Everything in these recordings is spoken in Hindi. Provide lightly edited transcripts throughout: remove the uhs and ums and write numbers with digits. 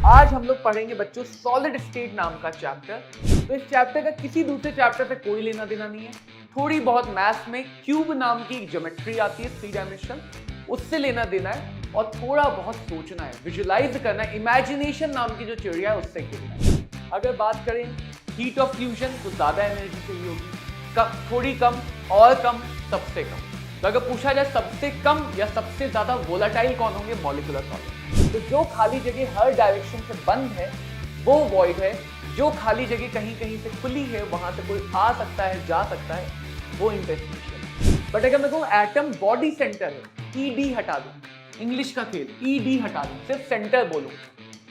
आज हम लोग पढ़ेंगे बच्चों सॉलिड स्टेट नाम का चैप्टर। तो इस चैप्टर का किसी दूसरे चैप्टर से कोई लेना देना नहीं है। थोड़ी बहुत मैथ्स में क्यूब नाम की एक ज्योमेट्री आती है 3 डायमेंशनल, उससे लेना देना है और थोड़ा बहुत सोचना है, विजुलाइज करना है, इमेजिनेशन नाम की जो चिड़िया है उससे खेलना है। अगर बात करें हीट ऑफ फ्यूजन तो ज्यादा एनर्जी चाहिए होगी, थोड़ी कम और कम सबसे कम। तो अगर पूछा जाए सबसे कम या सबसे ज्यादा वोलाटाइल कौन होंगे, मॉलिक्यूलर सॉलिड। तो जो खाली जगह हर डायरेक्शन से बंद है वो वॉइड है, जो खाली जगह कहीं कहीं से खुली है वहां से कोई आ सकता है जा सकता है, वो इंटरस्टिशियल। बट अगर मैं कहूँ एटम बॉडी सेंटर है, ईडी हटा दूं, इंग्लिश का खेल, ईडी हटा दूं, सिर्फ सेंटर बोलूं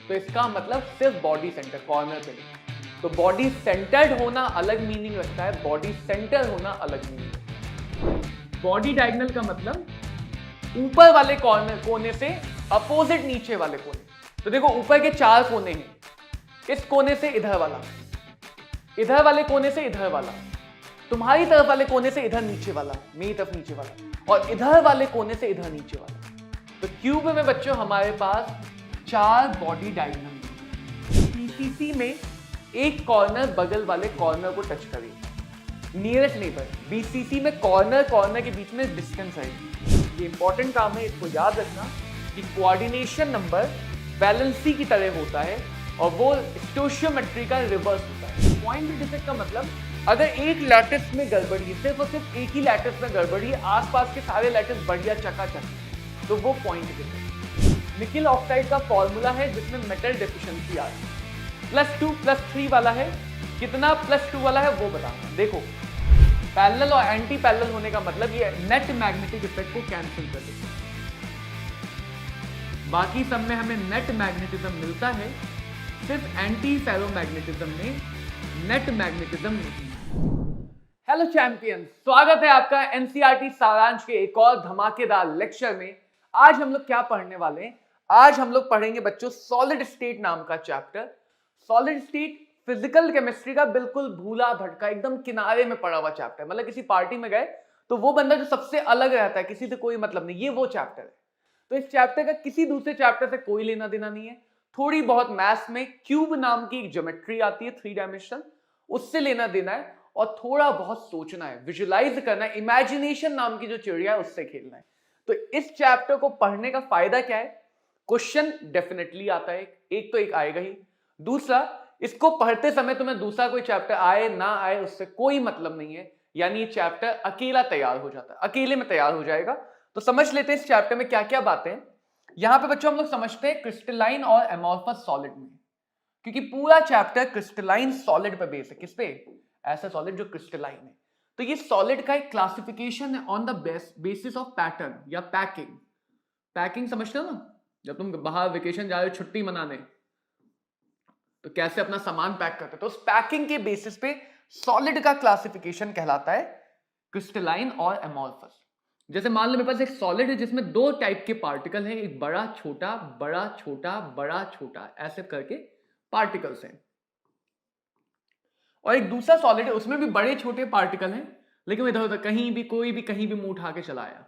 तो इसका मतलब सिर्फ बॉडी सेंटर, कॉर्नर पे नहीं। तो बॉडी सेंटर्ड होना अलग मीनिंग रखता है, बॉडी सेंटर होना अलग मीनिंग। बॉडी डायगोनल का मतलब ऊपर वाले कॉर्नर कोने से अपोजिट नीचे वाले कोने। तो देखो ऊपर के 4 कोने हैं, इस कोने से इधर वाला, इधर वाले कोने से इधर वाला, तुम्हारी तरफ वाले कोने से इधर नीचे वाला, मेरी तरफ नीचे वाला, और इधर वाले कोने से इधर नीचे वाला। तो क्यूब में बच्चों हमारे पास 4 बॉडी डायगोनल। पीसीसी में एक कॉर्नर बगल वाले कॉर्नर को टच करेगी, नियरेस्ट नेबर। बीसीसी में कॉर्नर कॉर्नर के बीच में डिस्टेंस है। ये इंपॉर्टेंट काम है, इसको याद रखना कि कोऑर्डिनेशन नंबर वैलेंसी की तरह होता है और वो स्टोशियोमेट्री का रिवर्स होता है। पॉइंट डिफेक्ट का मतलब अगर एक लैटिस में गड़बड़ी है, सिर्फ और सिर्फ एक ही लैटिस में गड़बड़ी है, आसपास के सारे लैटिस बढ़िया चकाचक, तो वो पॉइंट डिफेक्ट। निकिल ऑक्साइड का फॉर्मूला है जिसमें मेटल डेफिशिएंसी आ रही है। +2 +3 वाला है, कितना +2 वाला है वो बताना। देखो पैरेलल और एंटी पैरेलल होने का मतलब ये नेट मैग्नेटिक इफेक्ट को कैंसिल कर देता है। बाकी सब में हमें नेट मैग्नेटिज्म मिलता है, सिर्फ एंटी फेरोमैग्नेटिज्म में नेट मैग्नेटिज्म नहीं। हेलो चैंपियंस, स्वागत है आपका एनसीईआरटी सारांश के एक और धमाकेदार लेक्चर में। आज हम लोग क्या पढ़ने वाले हैं? आज हम लोग पढ़ेंगे बच्चों सॉलिड स्टेट नाम का chapter. Solid state physical chemistry का बिल्कुल भूला भटका, एकदम किनारे में पड़ा हुआ चैप्टर। मतलब किसी पार्टी में गए तो वो बंदा जो सबसे अलग रहता है, किसी से कोई मतलब नहीं, ये वो चैप्टर है। तो इस चैप्टर का किसी दूसरे चैप्टर से कोई लेना देना नहीं है। थोड़ी बहुत मैथ्स में क्यूब नाम की एक ज्योमेट्री आती है 3 डायमेंशनल, उससे लेना देना है और थोड़ा बहुत सोचना है, विजुलाइज करना है, इमेजिनेशन नाम की जो चिड़िया है उससे खेलना है। तो इस चैप्टर को पढ़ने का फायदा क्या है? क्वेश्चन डेफिनेटली आता है, एक तो एक आएगा ही। दूसरा, इसको पढ़ते समय तुम्हें दूसरा कोई चैप्टर आए ना आए उससे कोई मतलब नहीं है, यानी ये चैप्टर अकेला तैयार हो जाता है, अकेले में तैयार हो जाएगा। तो समझ लेते हैं इस चैप्टर में क्या क्या बातें हैं। यहां पे बच्चों हम लोग समझते हैं क्रिस्टलाइन और एमोर्फस सॉलिड में, क्योंकि पूरा चैप्टर क्रिस्टलाइन सॉलिड पे बेस है। किस पे? ऐसा सॉलिड जो क्रिस्टलाइन है। तो ये सॉलिड का एक क्लासिफिकेशन है on the basis of pattern या पैकिंग। पैकिंग समझते हो ना, जब तुम बाहर वेकेशन जा रहे हो छुट्टी मनाने तो कैसे अपना सामान पैक करते, तो उस पैकिंग के बेसिस पे सॉलिड का क्लासिफिकेशन कहलाता है क्रिस्टलाइन और एमोर्फस। जैसे मान लो मेरे पास एक सॉलिड है जिसमें 2 टाइप के पार्टिकल हैं, एक बड़ा छोटा बड़ा छोटा बड़ा छोटा, ऐसे करके पार्टिकल्स हैं। और एक दूसरा सॉलिड है, उसमें भी बड़े छोटे पार्टिकल हैं, लेकिन इधर उधर कहीं भी कोई भी कहीं भी मुंह उठा के चलाया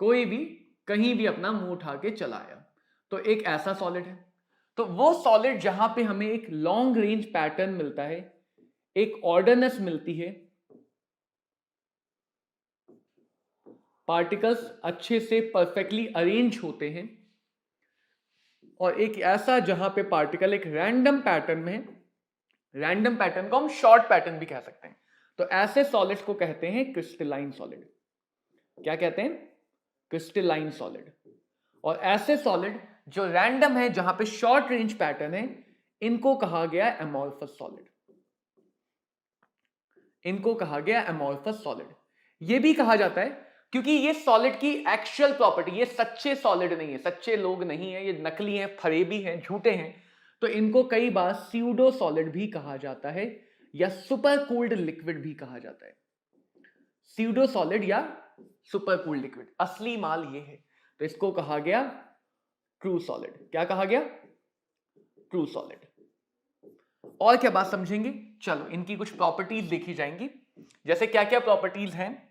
कोई भी कहीं भी अपना मुंह उठा के चलाया, तो एक ऐसा सॉलिड है। तो वो सॉलिड जहां पे हमें एक लॉन्ग रेंज पैटर्न मिलता है, एक ऑर्डरनेस मिलती है, पार्टिकल्स अच्छे से परफेक्टली अरेंज होते हैं, और एक ऐसा जहां पे पार्टिकल एक रैंडम पैटर्न में है। रैंडम पैटर्न को हम शॉर्ट पैटर्न भी कह सकते हैं। तो ऐसे सॉलिड्स को कहते हैं क्रिस्टलाइन सॉलिड। क्या कहते हैं? Crystalline solid. और ऐसे सॉलिड जो रैंडम है, जहां पे शॉर्ट रेंज पैटर्न है, इनको कहा गया एमोर्फस सॉलिड। इनको कहा गया एमोर्फस सॉलिड। ये भी कहा जाता है क्योंकि ये सॉलिड की एक्चुअल प्रॉपर्टी, ये सच्चे सॉलिड नहीं है, सच्चे लोग नहीं है, ये नकली हैं, फरेबी हैं, झूठे हैं। तो इनको कई बार स्यूडो सॉलिड भी कहा जाता है या सुपर कूल्ड लिक्विड भी कहा जाता है। स्यूडो सॉलिड या सुपर कूल्ड लिक्विड, असली माल ये है। तो इसको कहा गया ट्रू सॉलिड। क्या कहा गया? True solid. और क्या बात समझेंगे? चलो इनकी कुछ प्रॉपर्टीज देखी जाएंगी। जैसे क्या क्या प्रॉपर्टीज हैं।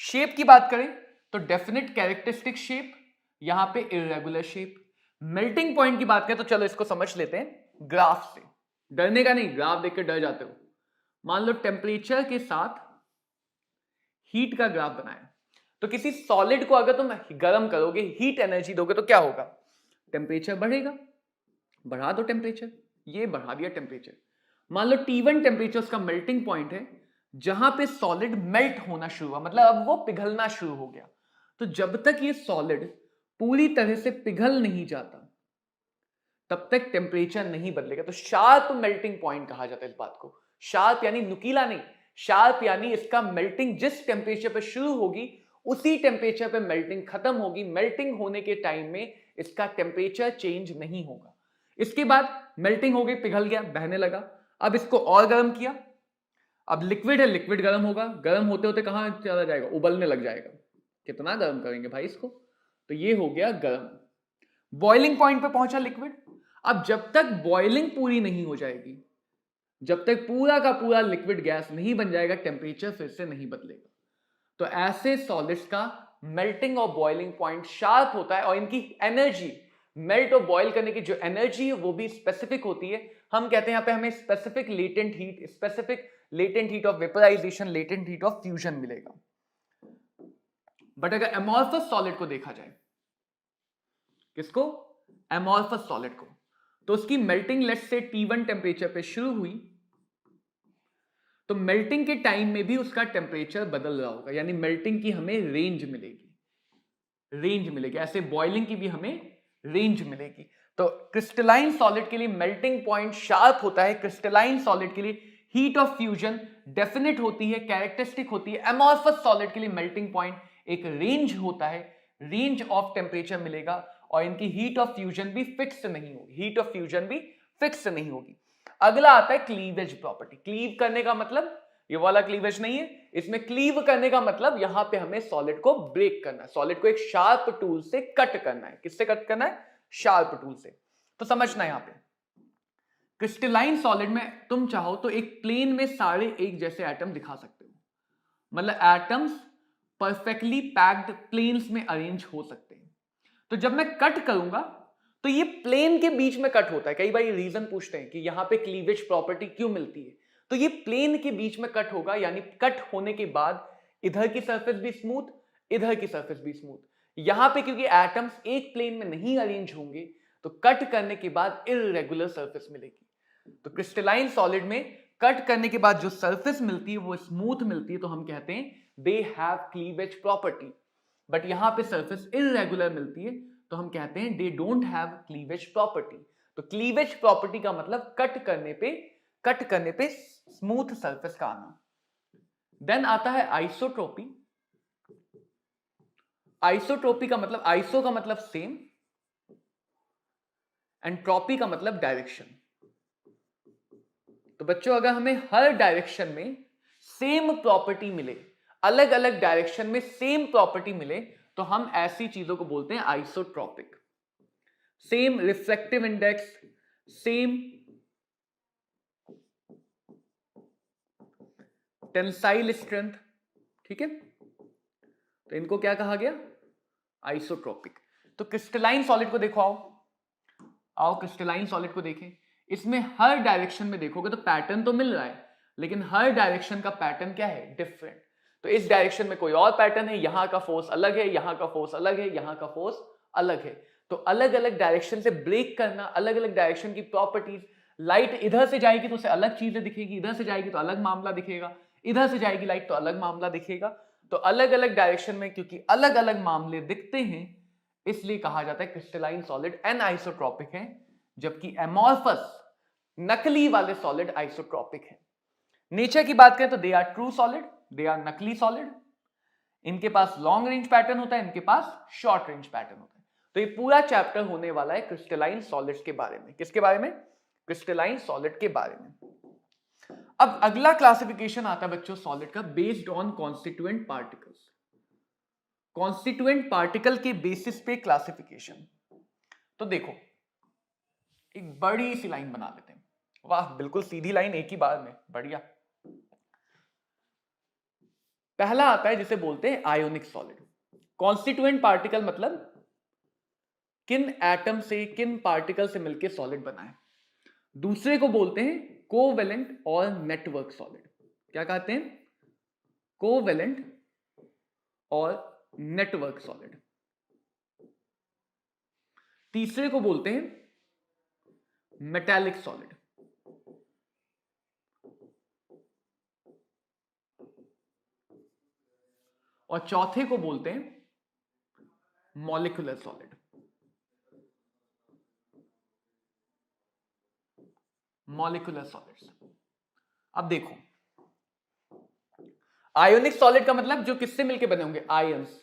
शेप की बात करें तो डेफिनेट कैरेक्टरिस्टिक शेप, यहां पे इरेगुलर शेप, मेल्टिंग पॉइंट की बात करें तो चलो इसको समझ लेते हैं ग्राफ से। डरने का नहीं, ग्राफ देख के डर जाते हो। मान लो टेम्परेचर के साथ हीट का ग्राफ बनाया, तो किसी सॉलिड को अगर तुम गर्म करोगे, हीट एनर्जी दोगे, तो क्या होगा? टेम्परेचर बढ़ेगा। बढ़ा दो टेम्परेचर, ये बढ़ा दिया टेम्परेचर। मान लो T1 टेम्परेचर उसका मेल्टिंग पॉइंट है, जहां पे सॉलिड मेल्ट होना शुरू हुआ, मतलब अब वो पिघलना शुरू हो गया। तो जब तक ये सॉलिड पूरी तरह से पिघल नहीं जाता तब तक टेम्परेचर नहीं बदलेगा। तो शार्प मेल्टिंग पॉइंट कहा जाता है इस बात को। शार्प यानी नुकीला नहीं, शार्प यानी इसका मेल्टिंग जिस टेम्परेचर पे शुरू होगी उसी टेम्परेचर पे मेल्टिंग खत्म होगी। मेल्टिंग होने के टाइम में इसका टेम्परेचर चेंज नहीं होगा। इसके बाद मेल्टिंग हो गई, पिघल गया, बहने लगा। अब इसको और गर्म किया, अब लिक्विड है, लिक्विड गर्म होगा। गर्म होते होते कहां चला जाएगा? उबलने लग जाएगा। कितना गर्म करेंगे भाई इसको? तो ये हो गया गर्म। बॉइलिंग पॉइंट पे पहुंचा लिक्विड। अब जब तक बॉइलिंग पूरी नहीं हो जाएगी, जब तक पूरा का पूरा लिक्विड गैस नहीं बन जाएगा, टेम्परेचर फिर से नहीं बदलेगा। तो ऐसे सॉलिड्स का मेल्टिंग और बॉइलिंग पॉइंट शार्प होता है, और इनकी एनर्जी, मेल्ट और बॉयल करने की जो एनर्जी है वो भी स्पेसिफिक होती है। हम कहते हैं यहां पे हमें specific latent heat of vaporisation, latent heat of fusion मिलेगा। बट अगर एमॉर्फस सॉलिड को देखा जाए, किसको? एमॉर्फस सॉलिड को, तो उसकी melting let's say T1 temperature पे शुरू हुई, तो मेल्टिंग के टाइम में भी उसका टेम्परेचर बदल रहा होगा, यानी मेल्टिंग की हमें रेंज मिलेगी। ऐसे बॉइलिंग की भी हमें रेंज मिलेगी। तो क्रिस्टलाइन सॉलिड के लिए मेल्टिंग पॉइंट शार्प होता है। क्रिस्टलाइन सॉलिड के लिए हीट ऑफ फ्यूजन डेफिनेट होती है, कैरेक्टरिस्टिक होती है। एमॉर्फस सॉलिड के लिए मेल्टिंग पॉइंट एक रेंज होता है, रेंज ऑफ टेम्परेचर मिलेगा, और इनकी हीट ऑफ फ्यूजन भी फिक्स नहीं होगी। अगला आता है क्लीवेज प्रॉपर्टी। क्लीव करने का मतलब ये वाला क्लीवेज नहीं है, इसमें क्लीव करने का मतलब यहां पे हमें सॉलिड को ब्रेक करना है, सॉलिड को एक शार्प टूल से कट करना है। किससे कट करना है? शार्प टूल से। तो समझना यहां पे क्रिस्टलाइन सॉलिड में तुम चाहो तो एक प्लेन में सारे एक जैसे एटम दिखा सकते हो, मतलब एटम्स परफेक्टली पैक्ड प्लेन्स में अरेंज हो सकते हैं। तो जब मैं कट करूंगा तो ये प्लेन के बीच में कट होता है। कई बार ये रीजन पूछते हैं कि यहां पे क्लीवेज प्रॉपर्टी क्यों मिलती है, तो ये प्लेन के बीच में कट होगा, यानी कट होने के बाद इधर की सरफेस भी स्मूथ, इधर की सरफेस भी स्मूथ। यहां पे क्योंकि एटम्स एक प्लेन में नहीं अरेंज होंगे, तो कट करने के बाद इररेगुलर सरफेस मिलेगी। तो क्रिस्टलाइन सॉलिड में कट करने के बाद जो सरफेस मिलती है वो स्मूथ मिलती है, तो हम कहते हैं they have cleavage property. But यहां पे सरफेस इररेगुलर मिलती है, तो हम कहते हैं they don't have cleavage property. तो क्लीवेज प्रॉपर्टी का मतलब कट करने पे स्मूथ सरफेस का आना। देन आता है आइसोट्रोपी। आइसोट्रोपी का मतलब, आइसो का मतलब सेम, एंड ट्रोपी का मतलब डायरेक्शन। तो बच्चों अगर हमें हर डायरेक्शन में सेम प्रॉपर्टी मिले, अलग अलग डायरेक्शन में सेम प्रॉपर्टी मिले, तो हम ऐसी चीजों को बोलते हैं isotropic. Same reflective index, same tensile strength, ठीक है, तो इनको क्या कहा गया? आइसोट्रोपिक। तो क्रिस्टलाइन सॉलिड को देखो, आओ क्रिस्टलाइन सॉलिड को देखें। इसमें हर डायरेक्शन में देखोगे तो पैटर्न तो मिल रहा है, लेकिन हर डायरेक्शन का पैटर्न क्या है? डिफरेंट। तो इस डायरेक्शन में कोई और पैटर्न है, यहां का फोर्स अलग है, यहां का फोर्स अलग है, यहां का फोर्स अलग है। तो अलग अलग डायरेक्शन से ब्रेक करना, अलग अलग डायरेक्शन की प्रॉपर्टीज। लाइट इधर से जाएगी तो उसे अलग चीजें दिखेगी, इधर से जाएगी तो अलग मामला दिखेगा, इधर से जाएगी लाइट तो अलग मामला दिखेगा। तो अलग अलग डायरेक्शन में क्योंकि अलग अलग मामले दिखते हैं, इसलिए कहा जाता है क्रिस्टलाइन सॉलिड एनआइसोट्रोपिक है, जबकि एमॉर्फस नकली वाले सॉलिड आइसोट्रोपिक है। नेचर की बात करें तो they are true solid, they are नकली सॉलिड। इनके पास लॉन्ग रेंज पैटर्न होता है, इनके पास शॉर्ट रेंज पैटर्न होता है। तो ये पूरा चैप्टर होने वाला है क्रिस्टलाइन सॉलिड्स के बारे में। किसके बारे में? क्रिस्टलाइन सॉलिड के बारे में। अब अगला क्लासिफिकेशन आता है बच्चों सॉलिड का, based on constituent particles. Constituent particle के बेसिस पे क्लासिफिकेशन। तो देखो एक बड़ी सी लाइन बना लेते हैं। वाह, बिल्कुल सीधी लाइन एक ही बार में, बढ़िया। पहला आता है जिसे बोलते हैं आयोनिक सॉलिड। कॉन्स्टिट्यूएंट पार्टिकल मतलब किन एटम से, किन पार्टिकल से मिलकर सॉलिड बना है। दूसरे को बोलते हैं कोवेलेंट और नेटवर्क सॉलिड। क्या कहते हैं? कोवेलेंट और नेटवर्क सॉलिड। तीसरे को बोलते हैं मेटालिक सॉलिड। और चौथे को बोलते हैं मॉलिक्यूलर सॉलिड। Molecular solids. अब देखो, आयोनिक सॉलिड का मतलब जो किससे मिलके बने होंगे? आयंस,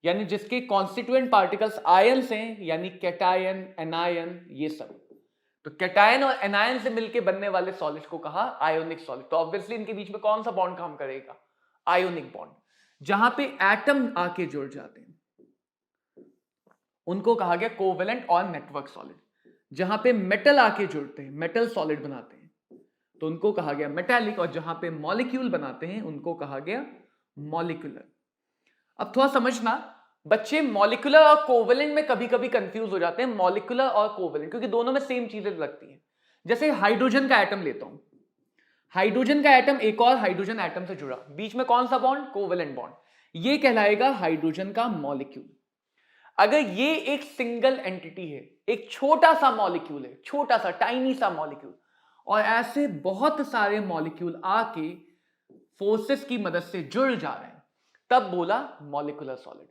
यानी जिसके कॉन्स्टिट्यूएंट पार्टिकल्स आयंस हैं, यानी कैटायन, एनायन, ये सब। तो कैटायन और एनायन से मिलके बनने वाले सॉलिड को कहा आयोनिक सॉलिड। तो ऑब्वियसली इनके बीच में कौन सा बॉन्ड काम करेगा? Ionic bond. जहां पे एटम आके जुड़ जाते हैं उनको कहा गया कोवेलेंट और नेटवर्क सॉलिड। जहां पे मेटल आके जुड़ते हैं, मेटल सॉलिड बनाते हैं, तो उनको कहा गया मेटालिक। और जहां पे मॉलिक्यूल बनाते हैं उनको कहा गया मॉलिक्यूलर। अब थोड़ा समझना, बच्चे मॉलिक्यूलर और कोवेलेंट में कभी कभी कंफ्यूज हो जाते हैं, मॉलिक्यूलर और कोवेलेंट, क्योंकि दोनों में सेम चीजें लगती हैं। जैसे हाइड्रोजन का एटम लेता हूं, हाइड्रोजन का एटम एक और हाइड्रोजन एटम से जुड़ा, बीच में कौन सा बॉन्ड? Covalent bond. ये कहलाएगा हाइड्रोजन का मॉलिक्यूल। अगर ये एक सिंगल एंटिटी है, एक छोटा सा मॉलिक्यूल है, छोटा सा टाइनी सा मॉलिक्यूल, और ऐसे बहुत सारे मॉलिक्यूल आके फोर्सेस की मदद से जुड़ जा रहे हैं, तब बोला मॉलिक्यूलर सॉलिड।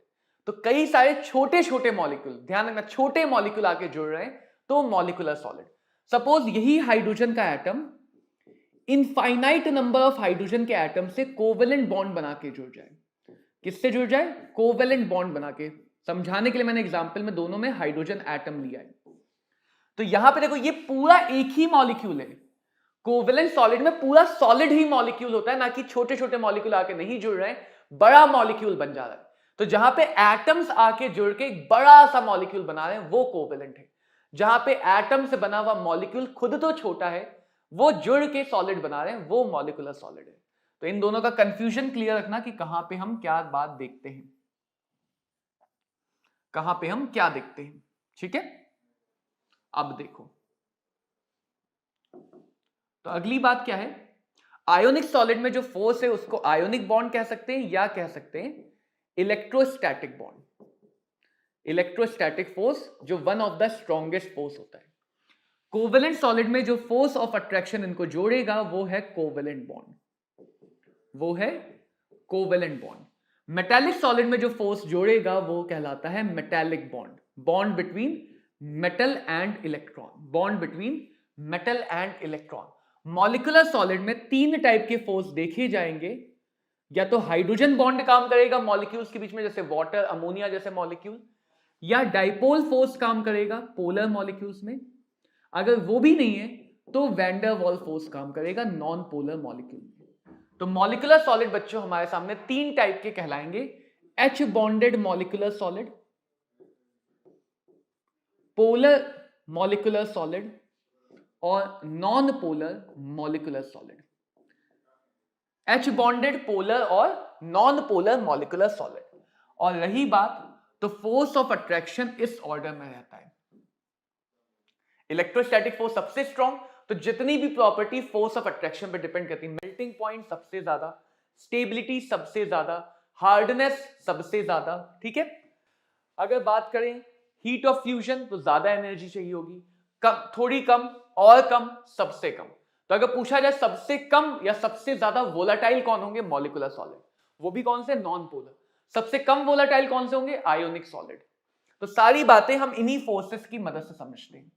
तो कई सारे छोटे छोटे मॉलिक्यूल, ध्यान रखना, छोटे मॉलिक्यूल आके जुड़ रहे हैं तो मॉलिक्यूलर सॉलिड। सपोज यही हाइड्रोजन का atom infinite number of hydrogen के एटम से कोवेलेंट बॉन्ड बना के जुड़ जाए। किससे जुड़ जाए? कोवेलेंट बॉन्ड बना के। समझाने के लिए मैंने एग्जांपल में दोनों में हाइड्रोजन एटम लिया है। तो यहां पे देखो, ये पूरा एक ही मॉलिक्यूल है। कोवेलेंट सॉलिड में पूरा सॉलिड ही मॉलिक्यूल होता है, ना कि छोटे छोटे मॉलिक्यूल आके नहीं जुड़ रहे हैं, बड़ा मॉलिक्यूल बन जा रहा है। तो जहां पे एटम्स आके जुड़ के एक बड़ा सा मॉलिक्यूल बना रहे हैं वो कोवेलेंट है। जहां पे एटम से बना हुआ मॉलिक्यूल खुद तो छोटा है, वो जुड़ के सॉलिड बना रहे हैं, वो मॉलिक्यूलर सॉलिड है। तो इन दोनों का कंफ्यूजन क्लियर रखना कि कहां पे हम क्या बात देखते हैं, कहां पे हम क्या देखते हैं। ठीक है, अब देखो, तो अगली बात क्या है? आयोनिक सॉलिड में जो फोर्स है उसको आयोनिक बॉन्ड कह सकते हैं, या कह सकते हैं इलेक्ट्रोस्टैटिक बॉन्ड। इलेक्ट्रोस्टैटिक फोर्स जो one of the strongest force होता है। कोवेलेंट सॉलिड में जो फोर्स ऑफ अट्रैक्शन इनको जोड़ेगा वो है कोवेलेंट बॉन्ड, वो है कोवेलेंट बॉन्ड। मेटालिक सॉलिड में जो फोर्स जोड़ेगा वो कहलाता है metallic bond, bond between metal and electron, bond between metal and electron. Molecular solid में तीन टाइप के फोर्स देखे जाएंगे, या तो हाइड्रोजन बॉन्ड काम करेगा मॉलिक्यूल्स के बीच में, जैसे वाटर, अमोनिया जैसे मॉलिक्यूल, या डाइपोल फोर्स काम करेगा पोलर मॉलिक्यूल्स में। अगर वो भी नहीं है तो वैंडर वॉल फोर्स काम करेगा नॉन पोलर मॉलिक्यूल में। तो मॉलिक्यूलर सॉलिड बच्चों हमारे सामने तीन टाइप के कहलाएंगे, H bonded molecular solid, polar molecular solid और non polar molecular solid. H bonded, polar और नॉन पोलर मॉलिक्यूलर सॉलिड। और रही बात, तो फोर्स ऑफ अट्रैक्शन इस ऑर्डर में रहता है। इलेक्ट्रोस्टैटिक फोर्स सबसे स्ट्रॉन्ग, तो जितनी भी प्रॉपर्टी फोर्स ऑफ अट्रैक्शन पे डिपेंड करती है, मेल्टिंग पॉइंट सबसे ज्यादा, स्टेबिलिटी सबसे ज्यादा, हार्डनेस सबसे ज्यादा। ठीक है, अगर बात करें हीट ऑफ फ्यूजन तो ज्यादा एनर्जी चाहिए होगी, कम, थोड़ी कम और कम, सबसे कम। तो अगर पूछा जाए सबसे कम या सबसे ज्यादा वोलाटाइल कौन होंगे? Molecular solid. वो भी कौन से? Non polar. सबसे कम वोलाटाइल कौन से होंगे? Ionic solid. तो सारी बातें हम इन्हीं फोर्सेस की मदद से समझते हैं।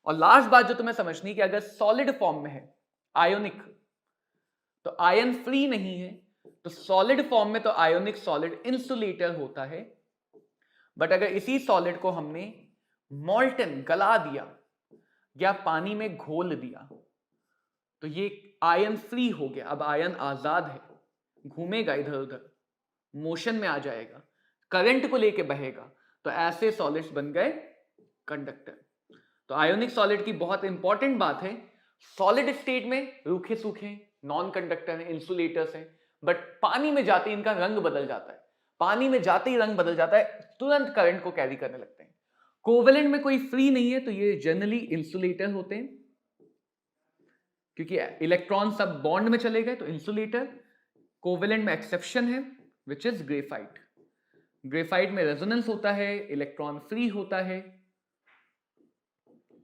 और लास्ट बात जो तुम्हें समझनी है कि अगर सॉलिड फॉर्म में है आयोनिक, तो आयन फ्री नहीं है, तो सॉलिड फॉर्म में तो आयोनिक सॉलिड इंसुलेटर होता है। बट अगर इसी सॉलिड को हमने मॉल्टन, गला दिया या पानी में घोल दिया, तो ये आयन फ्री हो गया। अब आयन आजाद है, घूमेगा इधर उधर, मोशन में आ जाएगा, करंट को लेके बहेगा। तो ऐसे सॉलिड्स बन गए कंडक्टर। तो आयोनिक सॉलिड की बहुत इंपॉर्टेंट बात है, सॉलिड स्टेट में रूखे सूखे नॉन कंडक्टर हैं, इंसुलेटर्स हैं, बट पानी में जाते ही इनका रंग बदल जाता है। पानी में जाते ही रंग बदल जाता है, तुरंत करंट को कैरी करने लगते हैं। कोवेलेंट में कोई फ्री नहीं है, तो ये जनरली इंसुलेटर होते हैं, क्योंकि इलेक्ट्रॉन सब बॉन्ड में चले गए तो इंसुलेटर। कोवेलेंट में एक्सेप्शन है विच इज ग्रेफाइट। ग्रेफाइट में रेजोनेंस होता है, इलेक्ट्रॉन फ्री होता है।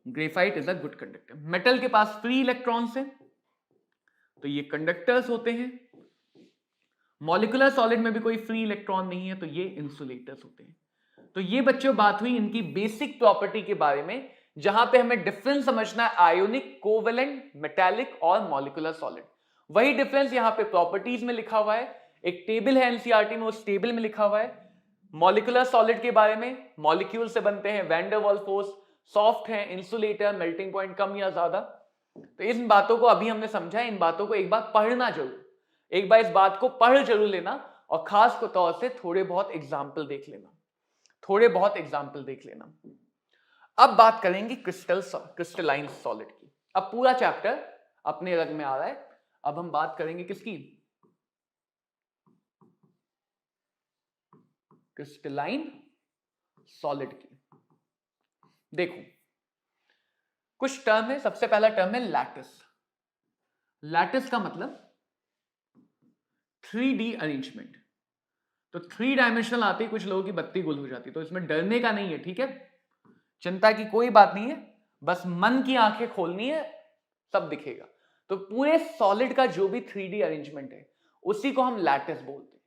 Graphite is a good conductor. Metal के पास फ्री इलेक्ट्रॉन्स है तो ये कंडक्टर्स होते हैं। मॉलिक्यूलर सॉलिड में भी कोई फ्री इलेक्ट्रॉन नहीं है तो ये इंसुलेटर्स होते हैं। तो ये बच्चों बात हुई इनकी बेसिक प्रॉपर्टी के बारे में, जहां पे हमें डिफरेंस समझना है आयोनिक, कोवेलेंट, मेटालिक और मॉलिक्यूलर सॉलिड। वही डिफरेंस यहां पे प्रॉपर्टीज में लिखा हुआ है, एक टेबल है एनसीईआरटी में, उस टेबल में लिखा हुआ है। मॉलिक्यूलर सॉलिड के बारे में, मॉलिक्यूल से बनते हैं, van der Waals force, soft है, इंसुलेटर, मेल्टिंग पॉइंट कम या ज्यादा। तो इन बातों को अभी हमने समझा, इन बातों को एक बार पढ़ना जरूर, एक बार इस बात को पढ़ जरूर लेना, और खास तौर से थोड़े बहुत एग्जाम्पल देख लेना, थोड़े बहुत एग्जाम्पल देख लेना। अब बात करेंगे क्रिस्टलाइन सॉलिड की। अब पूरा चैप्टर अपने रंग में आ रहा है। अब हम बात करेंगे किसकी? क्रिस्टलाइन सॉलिड की। देखो कुछ टर्म है। सबसे पहला टर्म है लैटिस। लैटिस का मतलब 3D अरेंजमेंट। तो 3 डायमेंशनल आते ही कुछ लोगों की बत्ती गुल हो जाती है, तो इसमें डरने का नहीं है, ठीक है, चिंता की कोई बात नहीं है, बस मन की आंखें खोलनी है, सब दिखेगा। तो पूरे सॉलिड का जो भी 3D अरेंजमेंट है उसी को हम लैटिस बोलते हैं।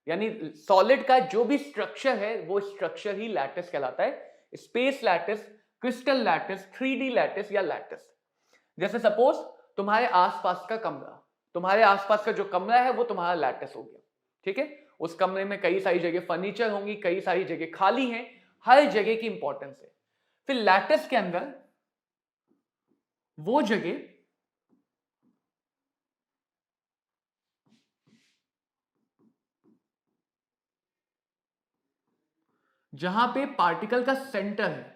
यानी सॉलिड का जो भी स्ट्रक्चर है वो स्ट्रक्चर ही लैटिस कहलाता है। Space lattice, crystal lattice, 3D lattice या लैटिस। जैसे सपोज तुम्हारे आसपास का कमरा, तुम्हारे आसपास का जो कमरा है वो तुम्हारा लैटिस हो गया, ठीक है। उस कमरे में कई सारी जगह फर्नीचर होंगी, कई सारी जगह खाली हैं, हर जगह की इंपॉर्टेंस है। फिर लैटिस के अंदर वो जगह जहां पे पार्टिकल का सेंटर है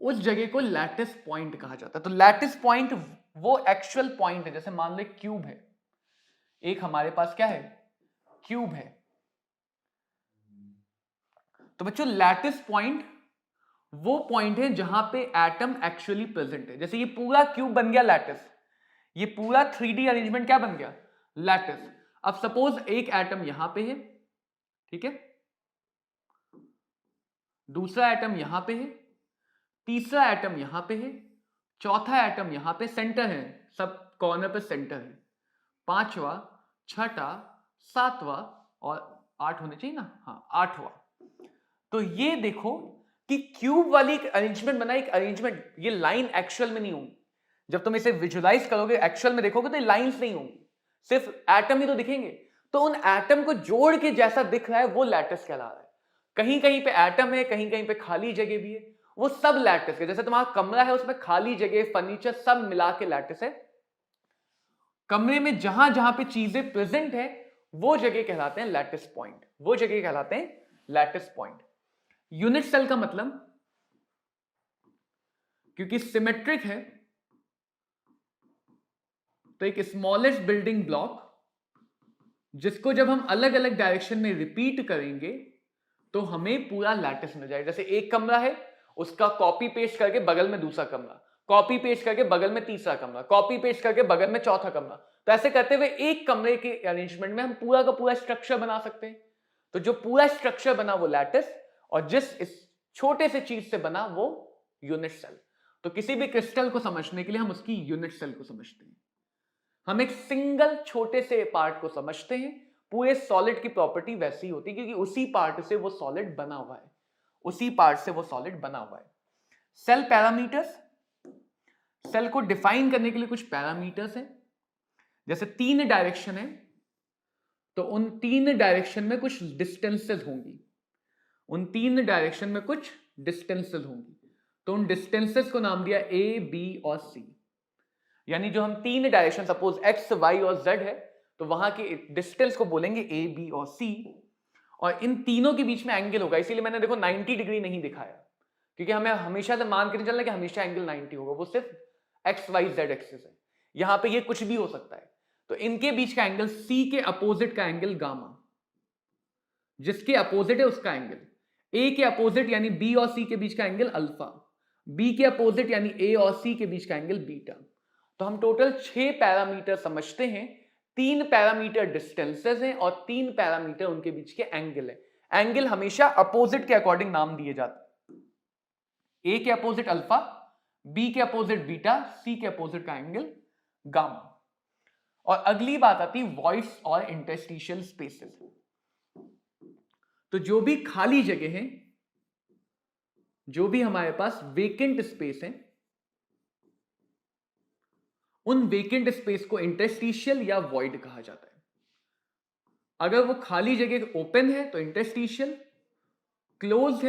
उस जगह को लैटिस पॉइंट कहा जाता है। तो लैटिस पॉइंट वो एक्चुअल पॉइंट है। जैसे मान लो क्यूब है, एक हमारे पास क्या है, क्यूब है, तो बच्चों लैटिस पॉइंट वो पॉइंट है जहां पे एटम एक्चुअली प्रेजेंट है। जैसे ये पूरा क्यूब बन गया लैटिस, ये पूरा 3D अरेंजमेंट क्या बन गया, लैटिस। अब सपोज एक एटम यहां पे है, ठीक है, दूसरा एटम यहां पे है, तीसरा एटम यहां पे है, चौथा एटम यहां पे, सेंटर है, सब कॉर्नर पे सेंटर है, पांचवा, छठा, सातवां और 8 होने चाहिए ना, हाँ 8वां। तो ये देखो कि क्यूब वाली एक अरेंजमेंट बना, एक अरेंजमेंट, ये लाइन एक्चुअल में नहीं होंगी। जब तुम इसे विजुलाइज करोगे, एक्चुअल में देखोगे तो ये लाइंस नहीं होंगी, सिर्फ एटम ही तो दिखेंगे। तो उन एटम को जोड़ के जैसा दिख रहा है वो लैटिस कहला रहा है। कहीं कहीं पे एटम है, कहीं कहीं पे खाली जगह भी है, वो सब लैटिस है। जैसे तुम्हारा कमरा है, उसमें खाली जगह, फर्नीचर सब मिला के लैटिस है। कमरे में जहां जहां पे चीजें प्रेजेंट है वो जगह कहलाते हैं लैटिस पॉइंट, वो जगह कहलाते हैं लैटिस पॉइंट। यूनिट सेल का मतलब, क्योंकि सिमेट्रिक है तो एक स्मॉलेस्ट बिल्डिंग ब्लॉक जिसको जब हम अलग अलग डायरेक्शन में रिपीट करेंगे तो हमें पूरा लैटिस मिल जाएगा। जैसे एक कमरा है, उसका कॉपी पेस्ट करके बगल में दूसरा कमरा, कॉपी पेस्ट करके बगल में तीसरा कमरा, कॉपी पेस्ट करके बगल में चौथा कमरा। तो ऐसे करते हुए एक कमरे के अरेंजमेंट में हम पूरा का पूरा स्ट्रक्चर बना सकते हैं। तो जो पूरा स्ट्रक्चर बना वो लैटिस, और जिस इस छोटे से चीज से बना वो यूनिट सेल। तो किसी भी क्रिस्टल को समझने के लिए हम उसकी यूनिट सेल को समझते हैं। हम एक सिंगल छोटे से पार्ट को समझते हैं। पूरे सॉलिड की प्रॉपर्टी वैसी होती है क्योंकि उसी पार्ट से वो सॉलिड बना हुआ है, उसी पार्ट से वो सॉलिड बना हुआ है। सेल पैरामीटर्स, सेल को डिफाइन करने के लिए कुछ पैरामीटर्स हैं। जैसे 3 डायरेक्शन है तो उन 3 डायरेक्शन में कुछ डिस्टेंसेस होंगी, उन 3 डायरेक्शन में कुछ डिस्टेंसेस होंगी। तो उन डिस्टेंसेस को नाम दिया ए, बी और सी। यानी जो हम 3 डायरेक्शन, सपोज एक्स, वाई और जेड है, तो वहां के डिस्टेंस को बोलेंगे ए, बी और सी। और इन तीनों के बीच में एंगल होगा। इसीलिए मैंने देखो 90 डिग्री नहीं दिखाया, क्योंकि हमें हमेशा से मान के नहीं चलना कि हमेशा एंगल 90 होगा। वो सिर्फ एक्स, वाई, जेड एक्सिस है, यहां पे ये कुछ भी हो सकता है। तो इनके बीच का एंगल, सी के अपोजिट का एंगल गामा, जिसके अपोजिट है उसका एंगल, ए के अपोजिट यानी बी और सी के बीच का एंगल अल्फा, बी के अपोजिट यानी ए और सी के बीच का एंगल बीटा। तो हम टोटल 6 पैरामीटर समझते हैं, 3 पैरामीटर डिस्टेंसेस हैं और 3 पैरामीटर उनके बीच के एंगल है। एंगल हमेशा अपोजिट के अकॉर्डिंग नाम दिए जाते हैं, ए के अपोजिट अल्फा, बी के अपोजिट बीटा, सी के अपोजिट का एंगल गामा। और अगली बात आती है वॉइड्स और इंटरस्टिशियल स्पेसेस। तो जो भी खाली जगह है, जो भी हमारे पास वेकेंट स्पेस है, उन वेकेंट स्पेस को इंटरस्टिशियल या वॉइड कहा जाता है। अगर वो खाली जगह ओपन है तो इंटरस्टिशियल, क्लोज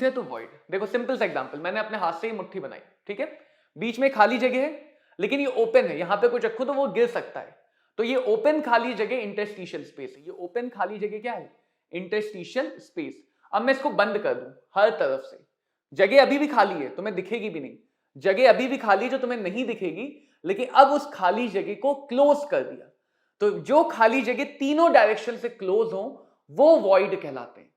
है तो वॉइड। देखो सिंपल सा एग्जांपल, मैंने अपने हाथ से ही मुट्ठी बनाई, ठीक है, बीच में खाली जगह है लेकिन ये ओपन है, यहां पे कुछ रखो तो वो गिर सकता है, तो ये ओपन खाली जगह इंटरस्टिशियल स्पेस है। ये ओपन खाली जगह क्या है? Interstitial space. अब मैं इसको बंद कर दूं हर तरफ से, जगह अभी भी खाली है, तुम्हें दिखेगी भी नहीं, जगह अभी भी खाली जो तुम्हें नहीं दिखेगी, लेकिन अब उस खाली जगह को क्लोज कर दिया, तो जो खाली जगह तीनों डायरेक्शन से क्लोज हो वो वॉइड कहलाते हैं।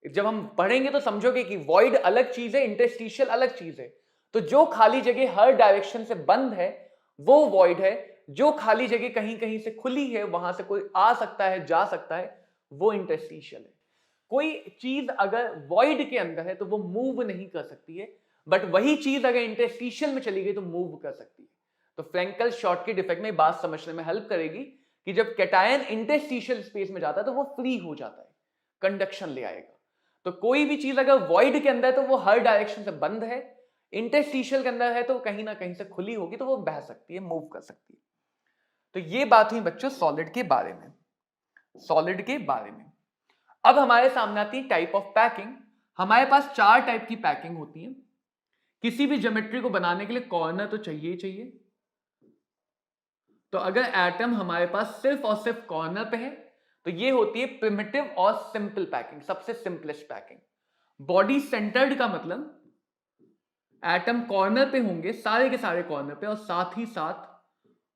जब हम पढ़ेंगे तो समझोगे कि वॉइड अलग चीज है, इंटरस्टिशियल अलग चीज है। तो जो खाली जगह हर डायरेक्शन से बंद है वो वॉइड है, जो खाली जगह कहीं कहीं से खुली है, वहां से कोई आ सकता है, जा सकता है, वो इंटरस्टिशियल है। कोई चीज अगर वॉइड के अंदर है तो वो मूव नहीं कर सकती है, बट वही चीज अगर इंटरस्टिशियल में चली गई तो मूव कर सकती है। तो फ्रैंकल शॉर्टकट इफेक्ट में बात समझने में हेल्प करेगी कि जब कैटायन इंटरस्टिशियल स्पेस में जाता है तो वो फ्री हो जाता है, कंडक्शन ले आएगा। तो कोई भी चीज अगर वॉइड के अंदर है तो वो हर डायरेक्शन से बंद है, इंटरस्टिशियल के अंदर है तो कहीं ना कहीं से खुली होगी, तो वो बह सकती है, मूव कर सकती है। तो ये बात हुई बच्चों सॉलिड के बारे में, सॉलिड के बारे में। अब हमारे सामने आती है टाइप ऑफ पैकिंग। हमारे पास 4 टाइप की पैकिंग होती है। किसी भी ज्योमेट्री को बनाने के लिए कॉर्नर तो चाहिए ही चाहिए। तो अगर एटम हमारे पास सिर्फ और सिर्फ कॉर्नर पे है तो ये होती है प्रिमिटिव और सिंपल पैकिंग, सबसे सिंपलेस्ट पैकिंग। बॉडी सेंटर्ड का मतलब एटम कॉर्नर पे होंगे, सारे के सारे कॉर्नर पे, और साथ ही साथ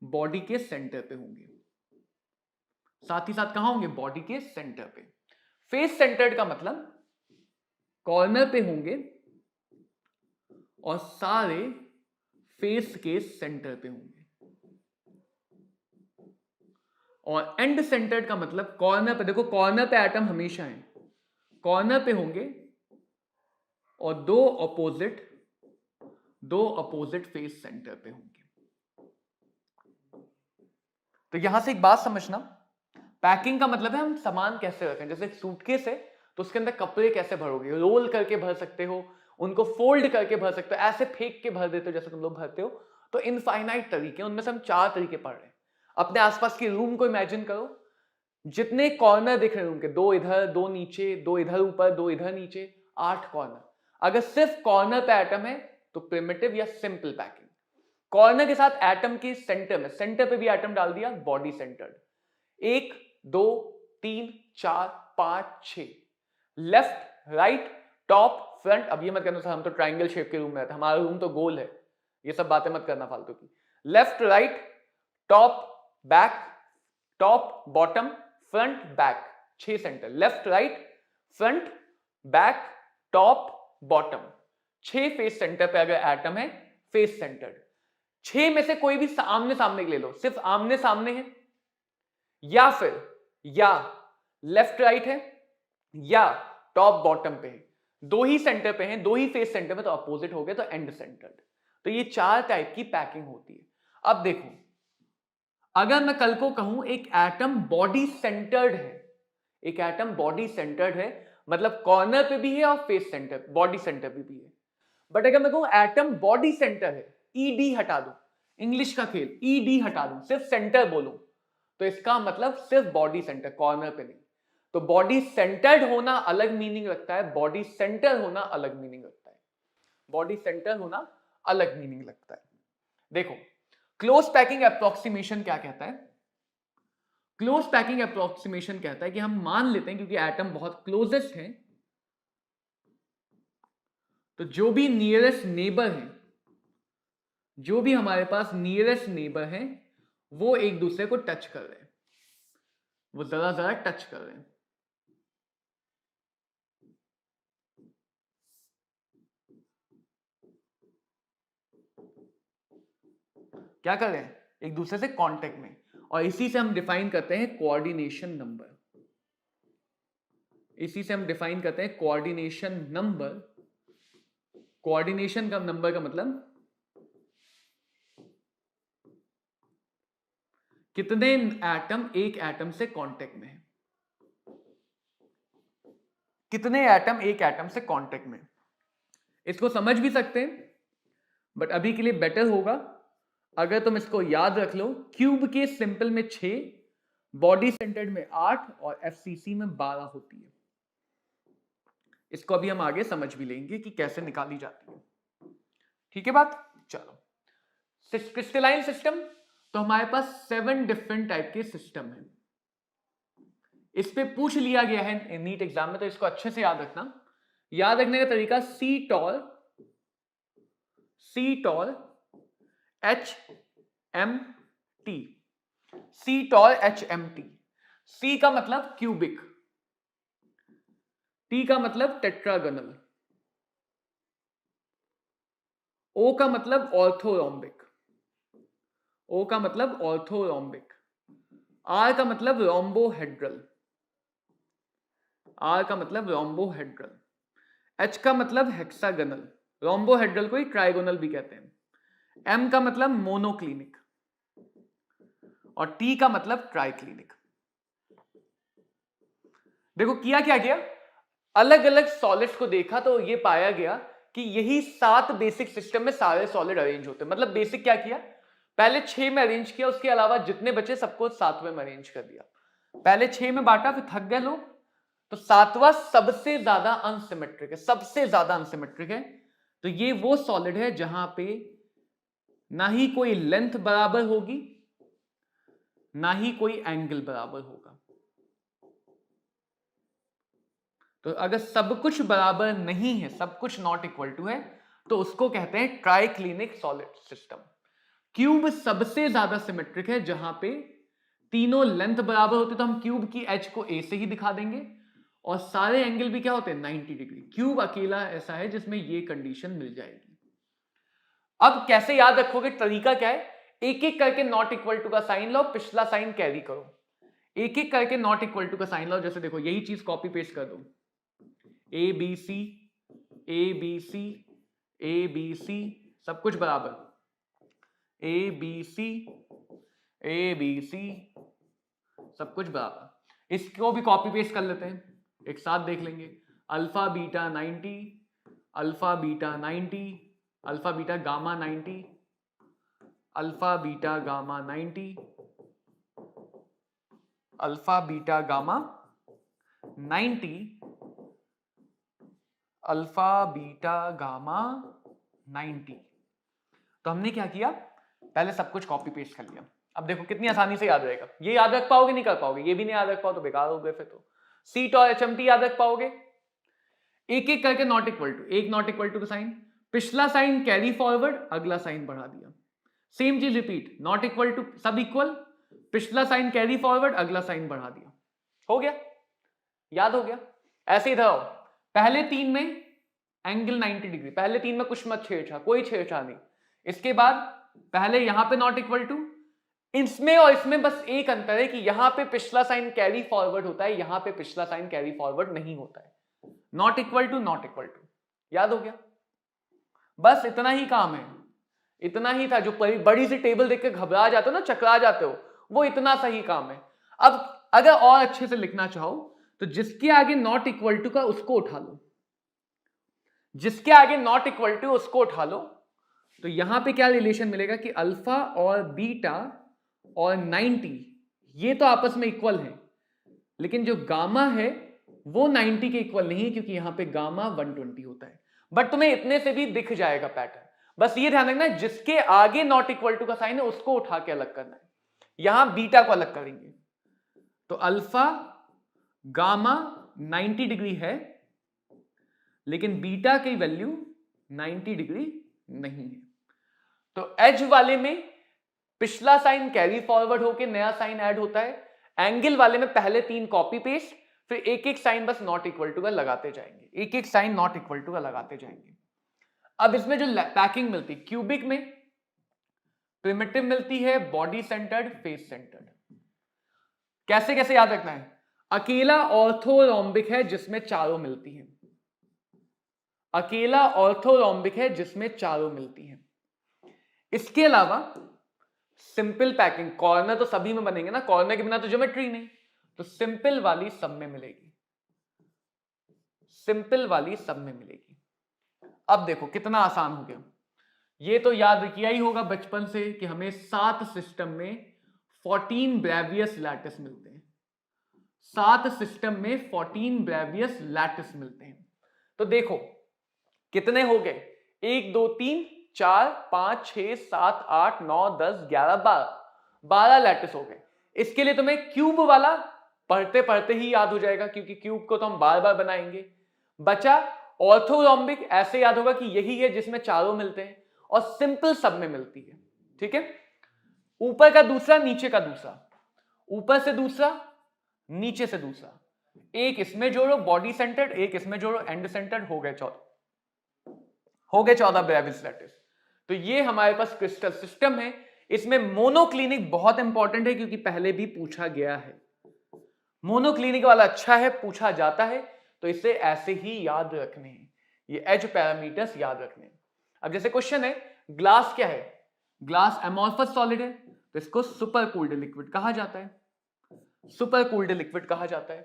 बॉडी के सेंटर पे होंगे। साथ ही साथ कहां होंगे? बॉडी के सेंटर पे। फेस सेंटर्ड का मतलब कॉर्नर पे होंगे और सारे फेस के सेंटर पे होंगे। और एंड सेंटर्ड का मतलब कॉर्नर पे, देखो कॉर्नर पे एटम हमेशा है, कॉर्नर पे होंगे और दो अपोजिट फेस सेंटर पे होंगे। तो यहां से एक बात समझना, पैकिंग का मतलब है हम सामान कैसे रखें। जैसे एक सूटकेस है तो उसके अंदर कपड़े कैसे भरोगे? रोल करके भर सकते हो, उनको फोल्ड करके भर सकते हो, ऐसे फेंक के भर देते हो जैसे तुम लोग भरते हो। तो इनफाइनाइट तरीके, उनमें से हम 4 तरीके पढ़ रहे हैं। अपने आसपास के रूम को इमेजिन करो, जितने कॉर्नर दिख रहे हैं रूम के, 2 इधर 2 नीचे, 2 इधर ऊपर 2 इधर नीचे, 8 कॉर्नर। अगर सिर्फ कॉर्नर पे एटम है तो प्रिमिटिव या सिंपल पैकिंग। कॉर्नर के साथ एटम के सेंटर में, सेंटर पे भी एटम डाल दिया, body centred. 1 2 3 4 5 6, left right top front. अब ये मत करना सर हम तो ट्राइंगल शेप के रूम में रहते हैं, हमारा रूम तो गोल है, ये सब बातें मत करना फालतू की। Left right top back, top bottom front back, 6 centre. Left right front back top bottom, 6 face centre पे अगर एटम है, फेस सेंटर्ड। 6 में से कोई भी आमने सामने ले लो, सिर्फ आमने सामने है, या फिर या लेफ्ट राइट है या टॉप बॉटम पे है, 2 ही सेंटर पे हैं, 2 ही फेस सेंटर में, तो अपोजिट हो गया, तो एंड सेंटर्ड। तो ये 4 टाइप की पैकिंग होती है। अब देखो, अगर मैं कल को कहूं एक एटम बॉडी सेंटर्ड है, एक एटम बॉडी सेंटर्ड है मतलब कॉर्नर पे भी है और फेस सेंटर बॉडी सेंटर पे भी है। बट अगर मैं कहूं एटम बॉडी सेंटर है, ईडी हटा दो, इंग्लिश का खेल, ईडी हटा दो, सिर्फ सेंटर बोलो, तो इसका मतलब सिर्फ बॉडी सेंटर, कॉर्नर पे नहीं। तो बॉडी सेंटर्ड होना अलग मीनिंग रखता है, बॉडी सेंटर होना अलग मीनिंग रखता है, बॉडी सेंटर होना अलग मीनिंग लगता है। देखो क्लोज पैकिंग अप्रोक्सीमेशन क्या कहता है? क्लोज पैकिंग अप्रोक्सीमेशन कहता है कि हम मान लेते हैं क्योंकि एटम बहुत क्लोजेस्ट है, तो जो भी नियरेस्ट नेबर है, जो भी हमारे पास नियरेस्ट नेबर है, वो एक दूसरे को टच कर रहे हैं, वो जरा जरा टच कर रहे हैं। क्या कर रहे हैं, एक दूसरे से कांटेक्ट में, और इसी से हम डिफाइन करते हैं कोऑर्डिनेशन नंबर। इसी से हम डिफाइन करते हैं कोऑर्डिनेशन नंबर। कोऑर्डिनेशन का नंबर का मतलब कितने एटम एक एटम से कांटेक्ट में है, कितने एटम एक एटम से कांटेक्ट में। इसको समझ भी सकते हैं, बट अभी के लिए बेटर होगा अगर तुम इसको याद रख लो। क्यूब के सिंपल में 6, बॉडी सेंटर्ड में 8 और एफसीसी में 12 होती है। इसको अभी हम आगे समझ भी लेंगे कि कैसे निकाली जाती है। ठीक है बात। चलो, क्रिस्टलाइन सिस्टम, तो हमारे पास 7 डिफरेंट टाइप के सिस्टम है। इस पे पूछ लिया गया है नीट एग्जाम में, तो इसको अच्छे से याद रखना। याद रखने का तरीका सी टॉल HMT, सी टॉल HMT। सी का मतलब क्यूबिक, टी का मतलब टेट्रागोनल, ओ का मतलब ऑर्थोरोम्बिक, ओ का मतलब ऑर्थोरोम्बिक, आर का मतलब रोम्बोहेड्रल, आर का मतलब रोम्बोहेड्रल, एच का मतलब हेक्सागोनल, रोम्बोहेड्रल को ही ट्राइगोनल भी कहते हैं, एम का मतलब मोनोक्लिनिक, और टी का मतलब ट्राइक्लिनिक। देखो किया क्या गया, अलग अलग सॉलिड्स को देखा तो ये पाया गया कि यही 7 बेसिक सिस्टम में सारे सॉलिड अरेंज होते हैं। मतलब बेसिक क्या किया, पहले 6 में अरेंज किया, उसके अलावा जितने बचे सबको 7वें में अरेंज कर दिया। पहले 6 में बांटा, फिर थक गए लोग, तो 7वां सबसे ज्यादा अनसिमेट्रिक है, सबसे ज्यादा अनसिमेट्रिक है। तो ये वो सॉलिड है जहां पे ना ही कोई लेंथ बराबर होगी, ना ही कोई एंगल बराबर होगा। तो अगर सब कुछ बराबर नहीं है, सब कुछ नॉट इक्वल टू है, तो उसको कहते हैं ट्राइक्लिनिक सॉलिड सिस्टम। क्यूब सबसे ज्यादा सिमेट्रिक है, जहां पे तीनों लेंथ बराबर होते, तो हम क्यूब की एज को ए से ही दिखा देंगे, और सारे एंगल भी क्या होते हैं 90 डिग्री। क्यूब अकेला ऐसा है जिसमें ये कंडीशन मिल जाएगी। अब कैसे याद रखोगे, तरीका क्या है, एक एक करके नॉट इक्वल टू का साइन लो, पिछला साइन कैरी करो, एक एक करके नॉट इक्वल टू का साइन लो। जैसे देखो यही चीज कॉपी पेस्ट कर दो, A B C A B C A B C, सब कुछ बराबर, ए B C A B C, सब कुछ बराबर। इसको भी कॉपी पेस्ट कर लेते हैं, एक साथ देख लेंगे। Alpha beta 90, alpha beta 90, alpha beta gamma 90, alpha beta gamma 90, alpha beta gamma 90, alpha beta gamma 90। तो हमने क्या किया, पहले सब कुछ कॉपी पेस्ट कर लिया। अब देखो कितनी आसानी से याद रहेगा, ये याद रख पाओगे नहीं कर पाओगे, ये भी नहीं याद रख पाओ तो बेकार हो गए। फिर तो सी और HMT याद रख पाओगे, एक एक करके नॉट इक्वल टू, एक नॉट इक्वल टू का साइन, पिछला साइन कैरी फॉरवर्ड, अगला साइन बढ़ा दिया, सेम चीज रिपीट, नॉट इक्वल टू सब इक्वल, पिछला साइन कैरी फॉरवर्ड, अगला साइन बढ़ा दिया, हो गया, याद हो गया। ऐसे ही था, पहले 3 में एंगल 90 डिग्री, पहले 3 में कुछ मत छेड़छाड़, कोई छेड़छाड़ नहीं। इसके बाद पहले यहां पे नॉट इक्वल टू, इसमें और इसमें बस एक अंतर है कि यहां पे पिछला साइन कैरी फॉरवर्ड होता है, यहां पे पिछला साइन कैरी फॉरवर्ड नहीं होता है। Not equal to not equal to, याद हो गया, बस इतना ही काम है, इतना ही था। जो बड़ी सी टेबल देख के घबरा जाते हो ना, चकरा जाते हो, वो इतना सही काम है। अब अगर और अच्छे से लिखना चाहो तो जिसके आगे नॉट इक्वल टू का उसको उठा लो, जिसके आगे नॉट इक्वल टू उसको उठा लो, तो यहां पे क्या रिलेशन मिलेगा कि अल्फा और बीटा और 90 ये तो आपस में इक्वल है, लेकिन जो गामा है वो 90 के इक्वल नहीं है, क्योंकि यहां पे गामा 120 होता है। बट तुम्हें इतने से भी दिख जाएगा पैटर्न, बस ये ध्यान रखना जिसके आगे नॉट इक्वल टू का साइन है उसको उठा के अलग करना है। यहां बीटा को अलग करेंगे, तो अल्फा गामा 90 डिग्री है, लेकिन बीटा की वैल्यू 90 डिग्री नहीं है। तो एज वाले में पिछला साइन कैरी फॉरवर्ड होके नया साइन ऐड होता है, एंगल वाले में पहले 3 कॉपी पेस्ट, फिर एक एक साइन बस नॉट इक्वल टू का लगाते जाएंगे, एक एक साइन नॉट इक्वल टू का लगाते जाएंगे। अब इसमें जो पैकिंग मिलती, क्यूबिक में प्रिमिटिव मिलती है बॉडी सेंटर्ड, फेस सेंटर्ड। कैसे कैसे याद रखना है? अकेला ऑर्थोरोम्बिक है जिसमें चारों मिलती हैं, अकेला ऑर्थोरोम्बिक है जिसमें चारों मिलती हैं। इसके अलावा सिंपल पैकिंग, कॉर्नर तो सभी में बनेंगे ना, कॉर्नर के बिना तो ज्योमेट्री नहीं, तो सिंपल वाली सब में मिलेगी, सिंपल वाली सब में मिलेगी। अब देखो कितना आसान हो गया। ये तो याद किया ही होगा बचपन से कि हमें 7 सिस्टम में 14 ब्रेवियस लैटिस मिलते हैं, 7 सिस्टम में 14 ब्रेवियस लैटिस मिलते हैं। तो देखो कितने हो गए, 1 2 3 4 5 6 7 8 9 10 11 12 लैटिस हो गए। इसके लिए तुम्हें क्यूब वाला पढ़ते पढ़ते ही याद हो जाएगा, क्योंकि क्यूब को तो हम बार बार बनाएंगे। बचा ऑर्थोरोम्बिक, ऐसे याद होगा कि यही है जिसमें चारों मिलते हैं, और सिंपल सब में मिलती है। ठीक है, ऊपर का दूसरा, नीचे का दूसरा, ऊपर से दूसरा, नीचे से दूसरा, एक इसमें जोड़ो बॉडी सेंटर्ड, एक इसमें जोड़ो एंड सेंटर्ड, हो गए 14 ब्रेवियस लैटिस। तो ये हमारे पास क्रिस्टल सिस्टम है। इसमें मोनोक्लिनिक बहुत इंपॉर्टेंट है, क्योंकि पहले भी पूछा गया है। मोनोक्लिनिक वाला अच्छा है, पूछा जाता है, तो इसे ऐसे ही याद रखने हैं, ये एज पैरामीटर्स याद रखने हैं। अब जैसे क्वेश्चन है, ग्लास क्या है? ग्लास एमोर्फस सॉलिड है, तो इसको सुपर कूल्ड लिक्विड कहा जाता है, सुपर कूल्ड लिक्विड कहा जाता है।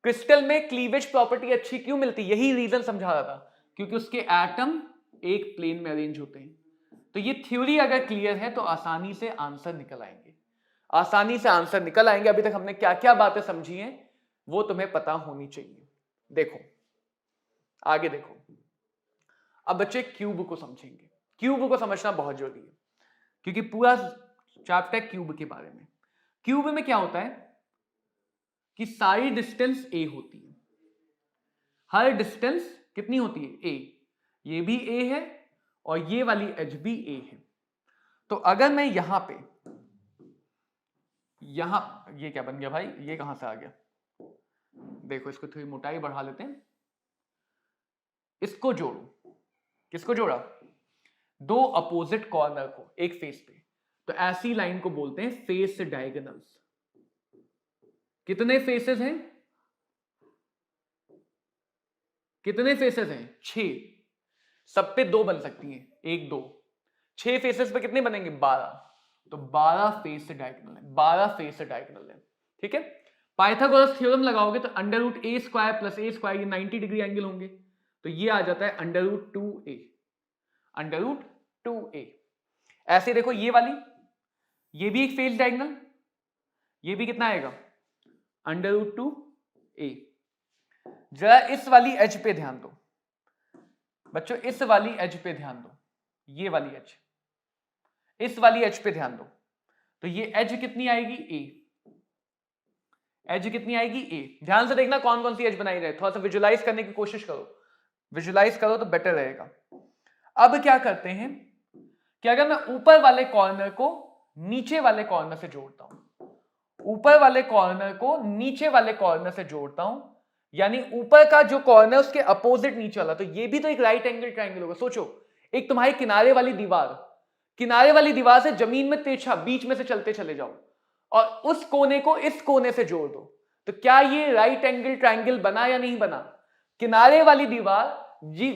क्रिस्टल में क्लीवेज प्रॉपर्टी अच्छी क्यों मिलती? यही रीजन समझा रहा था, क्योंकि उसके एटम एक प्लेन में अरेंज होते हैं। तो ये थ्योरी अगर क्लियर है तो आसानी से आंसर निकल आएंगे, आसानी से आंसर निकल आएंगे। अभी तक हमने क्या क्या बातें समझी हैं वो तुम्हें पता होनी चाहिए। देखो आगे देखो, अब बच्चे क्यूब को समझेंगे। क्यूब को समझना बहुत जरूरी है, क्योंकि पूरा चैप्टर क्यूब के बारे में। क्यूब में क्या होता है कि सारी डिस्टेंस ए होती है, हर डिस्टेंस कितनी होती है? ए। ये भी ए है और ये वाली एज भी ए है। तो अगर मैं यहां पे, यहां, ये क्या बन गया भाई, ये कहां से आ गया? देखो इसको थोड़ी मोटाई बढ़ा लेते हैं, इसको जोड़ो। किसको जोड़ा? दो अपोजिट कॉर्नर को एक फेस पे, तो ऐसी लाइन को बोलते हैं फेस डायगोनल्स। कितने फेसेस हैं? कितने फेसेस हैं? 6। सब पे 2 बन सकती हैं, 1 2। 6 फेसेस पे कितने बनेंगे? 12। तो 12 फेस डायगोनल है, 12 फेस डायगोनल है। ठीक है, पाइथागोरस थ्योरम लगाओगे तो under root a square plus A square, ये 90 डिग्री एंगल होंगे, तो ये आ जाता है under root 2a, under root 2a। ऐसे देखो ये वाली, ये भी एक फेस डायगोनल, ये भी कितना आएगा? Under root 2a। जरा इस वाली एज पे ध्यान दो बच्चों, इस वाली एज पे ध्यान दो, ये वाली एज, इस वाली एज पे ध्यान दो। तो ये एज कितनी आएगी? ए। एज कितनी आएगी? ए। ध्यान से देखना कौन कौन सी एज बनाई रहे, थोड़ा सा विजुलाइज करने की कोशिश करो, विजुलाइज करो तो बेटर रहेगा। अब क्या करते हैं कि अगर मैं ऊपर वाले कॉर्नर को नीचे वाले कॉर्नर से जोड़ता हूं, ऊपर वाले कॉर्नर को नीचे वाले कॉर्नर से जोड़ता हूं, यानी ऊपर का जो कॉर्नर उसके अपोजिट नीचे वाला, तो ये भी तो एक राइट एंगल ट्रायंगल होगा। सोचो, एक तुम्हारी किनारे वाली दीवार, किनारे वाली दीवार से जमीन में तिरछा बीच में से चलते चले जाओ और उस कोने को इस कोने से जोड़ दो, तो क्या ये राइट एंगल ट्रायंगल बना या नहीं बना? किनारे वाली दीवार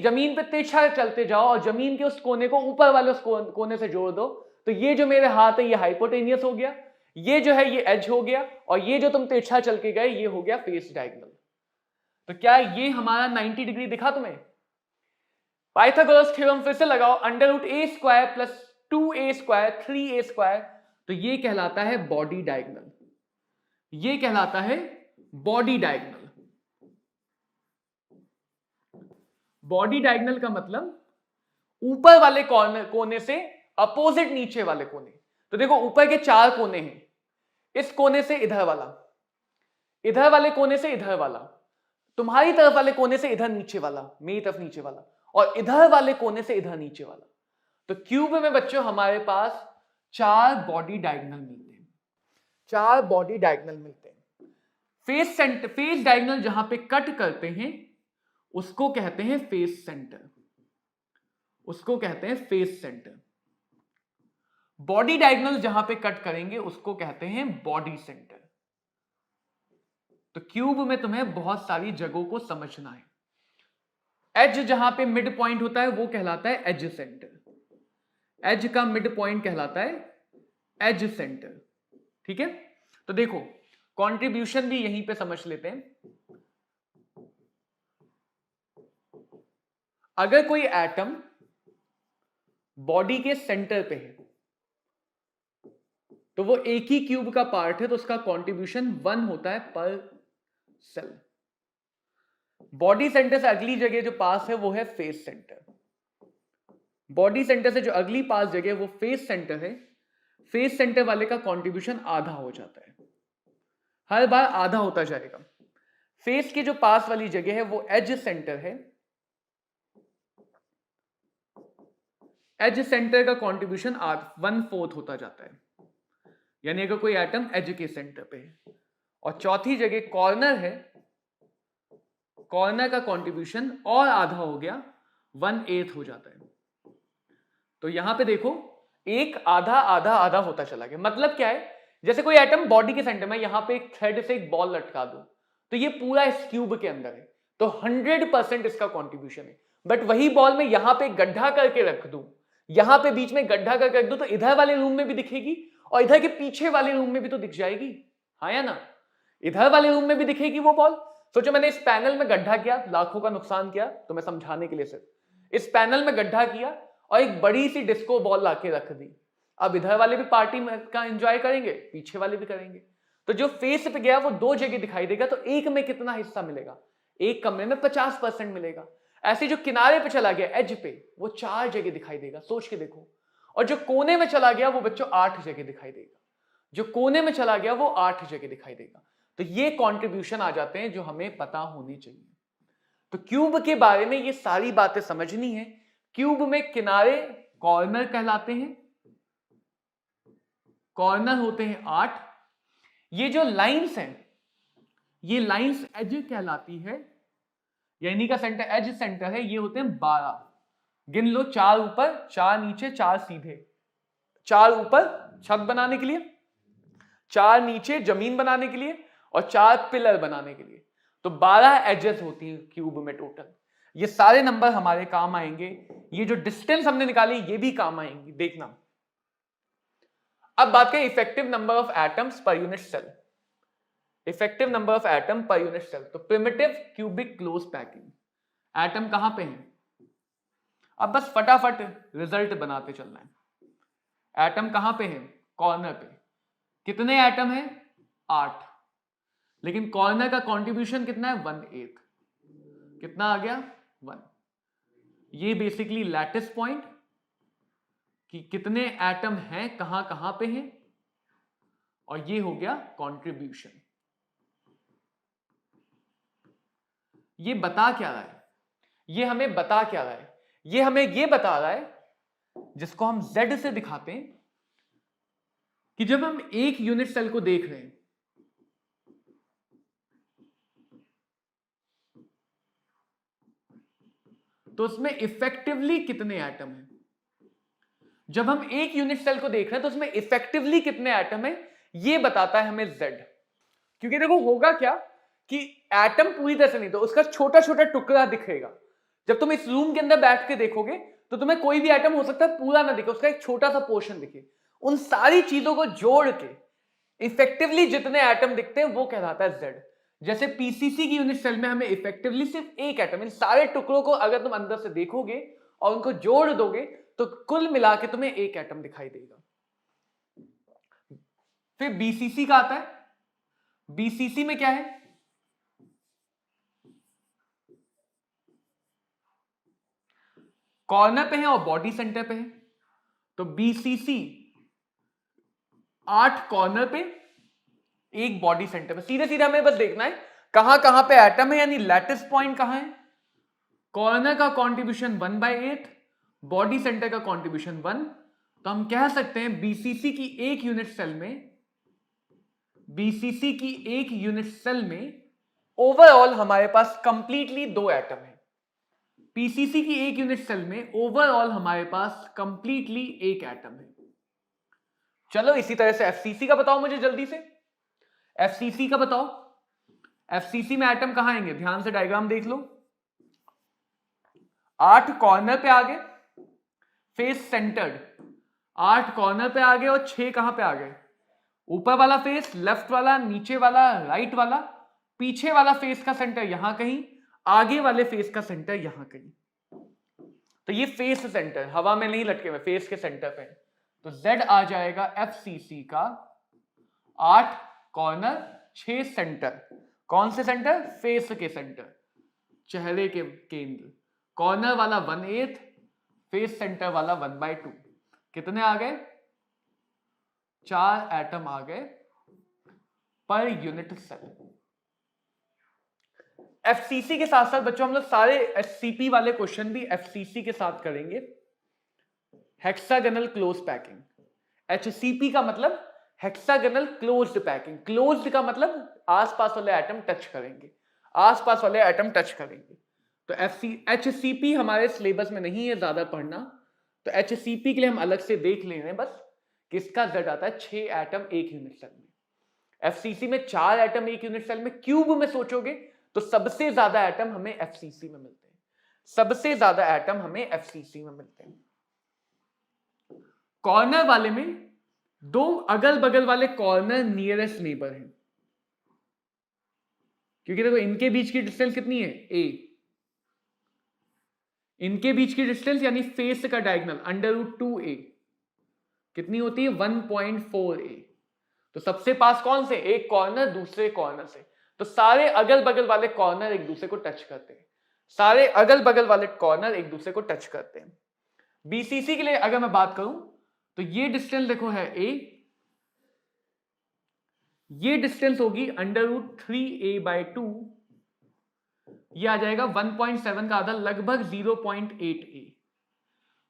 जमीन पे तिरछा चलते जाओ और जमीन के उस कोने को ऊपर वाले उस कोने से जोड़ दो, तो ये जो मेरे हाथ है ये हाइपोटेनियस हो गया, ये जो है ये एज हो गया, और ये जो तुम तिरछा चल के गए ये हो गया फेस डायगोनल। तो क्या ये हमारा 90 डिग्री दिखा तुम्हें? पाइथागोरस थ्योरम फिर से लगाओ, under root a square plus 2a square 3a square, तो ये कहलाता है बॉडी डायगोनल, ये कहलाता है बॉडी डायगोनल। बॉडी डायगोनल का मतलब ऊपर वाले कोने से अपोजिट नीचे वाले कोने। तो देखो ऊपर के 4 कोने हैं, इस कोने से इधर वाला, इधर वाले कोने से इधर वाला, तुम्हारी तरफ वाले कोने से इधर नीचे वाला, मेरी तरफ नीचे वाला, और इधर वाले कोने से इधर नीचे वाला। तो क्यूब में बच्चों हमारे पास 4 बॉडी डायगोनल मिलते हैं, 4 बॉडी डायगोनल मिलते हैं। फेस डायगोनल जहां पे कट करते हैं उसको कहते हैं फेस सेंटर, उसको कहते हैं फेस सेंटर। बॉडी डायगोनल जहां पे कट करेंगे उसको कहते हैं बॉडी सेंटर। तो क्यूब में तुम्हें बहुत सारी जगहों को समझना है। एज जहां पे मिड पॉइंट होता है वो कहलाता है एज सेंटर। एज का मिड पॉइंट कहलाता है एज सेंटर। ठीक है, तो देखो कंट्रीब्यूशन भी यहीं पे समझ लेते हैं। अगर कोई एटम बॉडी के सेंटर पे है तो वो एक ही क्यूब का पार्ट है, तो उसका कंट्रीब्यूशन 1 होता है पर सेल। बॉडी सेंटर से अगली जगह जो पास है वो है फेस सेंटर। बॉडी सेंटर से जो अगली पास जगह वो फेस सेंटर है। फेस सेंटर वाले का कंट्रीब्यूशन आधा हो जाता है, हर बार आधा होता जाएगा। फेस के जो पास वाली जगह है वो एज सेंटर है। एज सेंटर का कंट्रीब्यूशन 1/4 होता जाता है, यानी अगर कोई एटम एज के सेंटर पे है। और चौथी जगह कॉर्नर है, कॉर्नर का कंट्रीब्यूशन और आधा हो गया, 1/8 हो जाता है। तो यहां पे देखो एक आधा आधा आधा होता चला गया। मतलब क्या है, जैसे कोई एटम बॉडी के सेंटर में, यहां पे एक थ्रेड से एक बॉल लटका दो तो ये पूरा इस क्यूब के अंदर है, तो 100% इसका कंट्रीब्यूशन है। बट वही बॉल में यहां पे गड्ढा करके रख दूं, यहां पे बीच में गड्ढा करके रख दूं, तो इधर वाले रूम में भी दिखेगी और इधर के पीछे वाले रूम में भी तो दिख जाएगी, हाँ या ना। इधर वाले रूम में भी दिखेगी वो बॉल। सोचो मैंने इस पैनल में गड्ढा किया, लाखों का नुकसान किया, तो मैं समझाने के लिए सिर्फ इस पैनल में गड्ढा किया और एक बड़ी सी डिस्को बॉल लाके रख दी। अब इधर वाले भी पार्टी का एंजॉय करेंगे, पीछे वाले भी करेंगे। तो जो फेस पे गया वो 2 जगह दिखाई देगा, तो एक में कितना हिस्सा मिलेगा, एक कमरे में 50% मिलेगा। ऐसे जो किनारे पे चला गया एज पे, वो 4 जगह दिखाई देगा, सोच के देखो। और जो कोने में चला गया वो बच्चों 8 जगह दिखाई देगा। जो कोने में चला गया वो 8 जगह दिखाई देगा। तो ये कंट्रीब्यूशन आ जाते हैं जो हमें पता होनी चाहिए। तो क्यूब के बारे में ये सारी बातें समझनी है। क्यूब में किनारे कॉर्नर कहलाते हैं, कॉर्नर होते हैं 8। ये जो लाइंस हैं, ये लाइंस एज कहलाती है, यानी का सेंटर एज सेंटर है, ये होते हैं 12। गिन लो, 4 ऊपर 4 नीचे 4 सीधे, 4 ऊपर छत बनाने के लिए, 4 नीचे जमीन बनाने के लिए और 4 पिलर बनाने के लिए। तो 12 एजेस होती हैं क्यूब में टोटल। ये सारे नंबर हमारे काम आएंगे। ये जो डिस्टेंस हमने निकाली ये भी काम आएंगी, देखना। अब बात करें effective number of atoms per unit cell. Effective number of atom per unit cell. तो primitive cubic close packing, atom कहां पे है, अब बस फटाफट रिजल्ट बनाते चलना है। एटम कहां पे है, कॉर्नर पे। कितने एटम है, 8। लेकिन कॉर्नर का कंट्रीब्यूशन कितना है, 1/8। कितना आ गया, 1। ये बेसिकली लैटिस पॉइंट कि कितने एटम हैं, कहां कहां पे हैं, और ये हो गया कंट्रीब्यूशन। ये बता क्या रहा है, ये हमें बता क्या रहा है, ये हमें ये बता रहा है, जिसको हम Z से दिखाते हैं, कि जब हम एक यूनिट सेल को देख रहे हैं तो उसमें इफेक्टिवली कितने एटम हैं। जब हम एक यूनिट सेल को देख रहे हैं तो उसमें इफेक्टिवली कितने एटम हैं, ये बताता है हमें Z। क्योंकि देखो होगा क्या कि एटम पूरी तरह से नहीं, तो उसका छोटा छोटा टुकड़ा दिखेगा। जब तुम इस रूम के अंदर बैठ के देखोगे तो तुम्हें कोई भी एटम हो सकता है पूरा ना दिखे, उसका एक छोटा सा पोर्शन दिखे। उन सारी चीजों को जोड़ के इफेक्टिवली जितने एटम दिखते हैं वो कहलाता है Z। जैसे पीसीसी की यूनिट सेल में हमें इफेक्टिवली सिर्फ एक एटम, इन सारे टुकड़ों को अगर तुम अंदर से देखोगे और उनको जोड़ दोगे तो कुल मिला के तुम्हें एक एटम दिखाई देगा। फिर बीसीसी का आता है। बीसीसी में क्या है, कॉर्नर पे है और बॉडी सेंटर पे है। तो बीसीसी 8 कॉर्नर पे, एक बॉडी सेंटर पे। सीधे सीधे हमें बस देखना है कहां कहां पे एटम है, यानी लैटिस पॉइंट कहां है। कॉर्नर का कंट्रीब्यूशन 1/8, बॉडी सेंटर का कंट्रीब्यूशन 1। तो हम कह सकते हैं बीसीसी की एक यूनिट सेल में, बीसीसी की एक यूनिट सेल में ओवरऑल हमारे पास कंप्लीटली 2 एटम है। पीसीसी की एक यूनिट सेल में ओवरऑल हमारे पास कंप्लीटली 1 एटम है। चलो इसी तरह से एफसीसी का बताओ मुझे जल्दी से, एफसीसी का बताओ। एफसीसी में एटम कहां आएंगे, ध्यान से डायग्राम देख लो। 8 कॉर्नर पे आ गए, फेस सेंटर्ड, 8 कॉर्नर पे आ गए और 6 कहां पे आ गए, ऊपर वाला फेस, लेफ्ट वाला, नीचे वाला, राइट वाला, पीछे वाला फेस का सेंटर यहां कहीं, आगे वाले फेस का सेंटर यहां कहीं। तो ये फेस सेंटर हवा में नहीं लटके हुए, फेस के सेंटर पे। तो Z आ जाएगा एफसीसी का 8 कॉर्नर 6 सेंटर। कौन से सेंटर, फेस के सेंटर, चेहरे के केंद्र। कॉर्नर वाला 1/8, फेस सेंटर वाला 1/2। कितने आ गए, 4 एटम आ गए पर यूनिट सेल। एफसीसी के साथ साथ बच्चों हम लोग सारे एचसीपी वाले क्वेश्चन भी एफसीसी के साथ करेंगे। हेक्सागोनल क्लोज पैकिंग, एचसीपी का मतलब हेक्सागोनल क्लोज्ड पैकिंग। क्लोज्ड का मतलब आसपास वाले एटम टच करेंगे, आसपास वाले एटम टच करेंगे। तो एचसीपी हमारे सिलेबस में नहीं है ज्यादा पढ़ना, तो एचसीपी के लिए हम अलग से देख ले रहे हैं बस। किसका Z आता है, 6 एटम एक यूनिट सेल में। एफसीसी में 4 एटम एक यूनिट सेल में। क्यूब में सोचोगे तो सबसे ज्यादा एटम हमें एफसीसी में मिलते हैं, सबसे ज्यादा एटम हमें एफसीसी में मिलते हैं। कॉर्नर वाले में 2 अगल बगल वाले कॉर्नर नियरेस्ट नेबर हैं, क्योंकि देखो इनके बीच की डिस्टेंस कितनी है, a। इनके बीच की डिस्टेंस यानी फेस का डायगोनल √2a कितनी होती है, 1.4a। तो सबसे पास कौन से, एक कॉर्नर दूसरे कॉर्नर से। तो सारे अगल बगल वाले कॉर्नर एक दूसरे को टच करते हैं, सारे अगल बगल वाले कॉर्नर एक दूसरे को टच करते हैं। बीसीसी के लिए अगर मैं बात करूं तो ये डिस्टेंस देखो है a, ये डिस्टेंस होगी √3a/2, ये आ जाएगा 1.7 का आधा, लगभग 0.8a।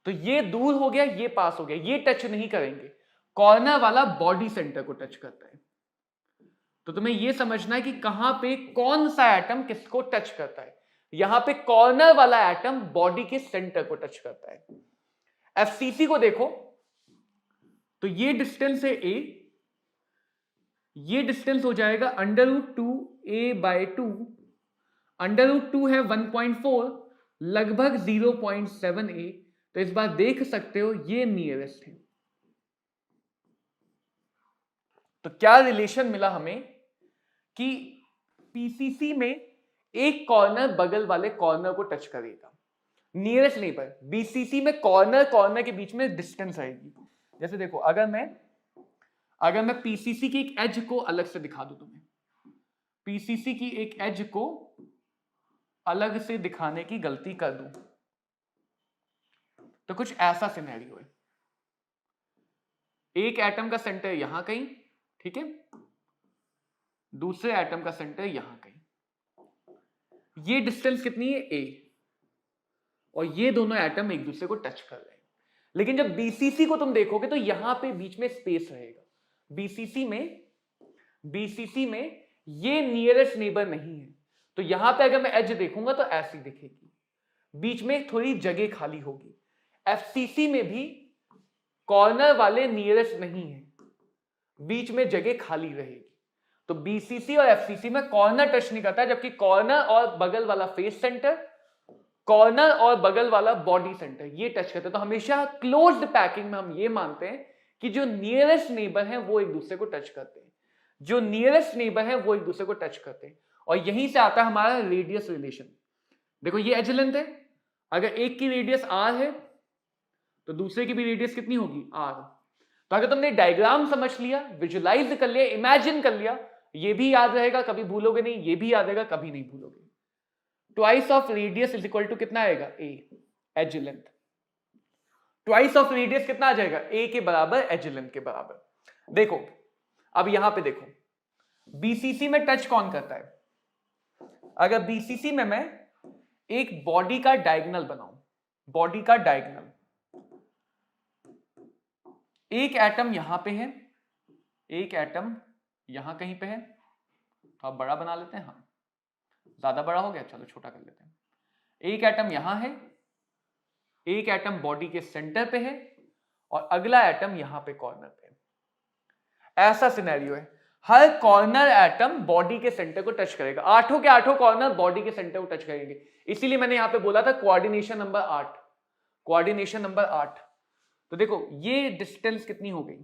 तो ये दूर हो गया, ये पास हो गया, ये टच नहीं करेंगे। कॉर्नर वाला बॉडी सेंटर को टच करता है। तो तुम्हें यह समझना है कि कहां पे कौन सा एटम किसको टच करता है। यहां पे कॉर्नर वाला एटम बॉडी के सेंटर को टच करता है। एफसीसी को देखो तो ये डिस्टेंस है a, ये डिस्टेंस हो जाएगा √2a/2, √2 है 1.4, लगभग 0.7a। तो इस बार देख सकते हो ये नियरेस्ट है। तो क्या रिलेशन मिला हमें कि पीसीसी में एक कॉर्नर बगल वाले कॉर्नर को टच करेगा, नियरेस्ट नेबर। बीसीसी में कॉर्नर कॉर्नर के बीच में डिस्टेंस आएगी। जैसे देखो अगर मैं पीसीसी की एक एज को अलग से दिखा दूं तुम्हें, पीसीसी की एक एज को अलग से दिखाने की गलती कर दूं तो कुछ ऐसा सिनेरियो है। एक एटम का सेंटर यहां कहीं, ठीक है, दूसरे एटम का सेंटर यहां कहीं। ये डिस्टेंस कितनी है a, और ये दोनों एटम एक दूसरे को टच कर रहे हैं। लेकिन जब बीसीसी को तुम देखोगे तो यहां पे बीच में स्पेस रहेगा। बीसीसी में ये नियरेस्ट नेबर नहीं है, तो यहां पे अगर मैं एज देखूंगा तो ऐसी दिखेगी, बीच में थोड़ी जगह खाली होगी। एफसीसी में भी कॉर्नर वाले नियरेस्ट नहीं है, बीच में जगह खाली रहेगी। तो बीसीसी और एफसीसी में कॉर्नर टच नहीं करता, जबकि कॉर्नर और बगल वाला फेस सेंटर, कॉर्नर और बगल वाला बॉडी सेंटर ये टच करते हैं। तो हमेशा क्लोज्ड पैकिंग में हम ये मानते हैं कि जो नियरेस्ट नेबर हैं वो एक दूसरे को टच करते हैं, जो नियरेस्ट नेबर हैं वो एक दूसरे को टच करते हैं। और यहीं से आता है हमारा रेडियस रिलेशन। देखो ये एज लेंथ है, अगर एक की रेडियस r है तो दूसरे की भी रेडियस कितनी होगी, r। तो अगर तुमने डायग्राम समझ लिया, विजुलाइज कर लिया, इमेजिन कर लिया, ये भी याद रहेगा, कभी भूलोगे नहीं, ये भी याद रहेगा, कभी नहीं भूलोगे। Twice of radius is equal to कितना आएगा, a, edge length. Twice of radius कितना आ जाएगा, a के बराबर, एज लेंथ के बराबर। देखो अब यहां पे देखो, बीसीसी में टच कौन करता है। अगर बीसीसी में मैं एक बॉडी का डायगोनल बनाऊं, बॉडी का डायगोनल, एक एटम यहां पे है, एक एटम यहां कहीं पे है, तो आप बड़ा बना लेते हैं, हाँ ज्यादा बड़ा हो गया, चलो छोटा कर लेते हैं। एक एटम यहां है, एक एटम बॉडी के सेंटर पे है, और अगला एटम यहां पे कॉर्नर पे है। ऐसा सिनेरियो है, हर कॉर्नर एटम बॉडी के सेंटर को टच करेगा, आठों के आठों कॉर्नर बॉडी के सेंटर को टच करेंगे। इसीलिए मैंने यहां पे बोला था कोऑर्डिनेशन नंबर 8, कोऑर्डिनेशन नंबर 8। तो देखो ये डिस्टेंस कितनी हो गई,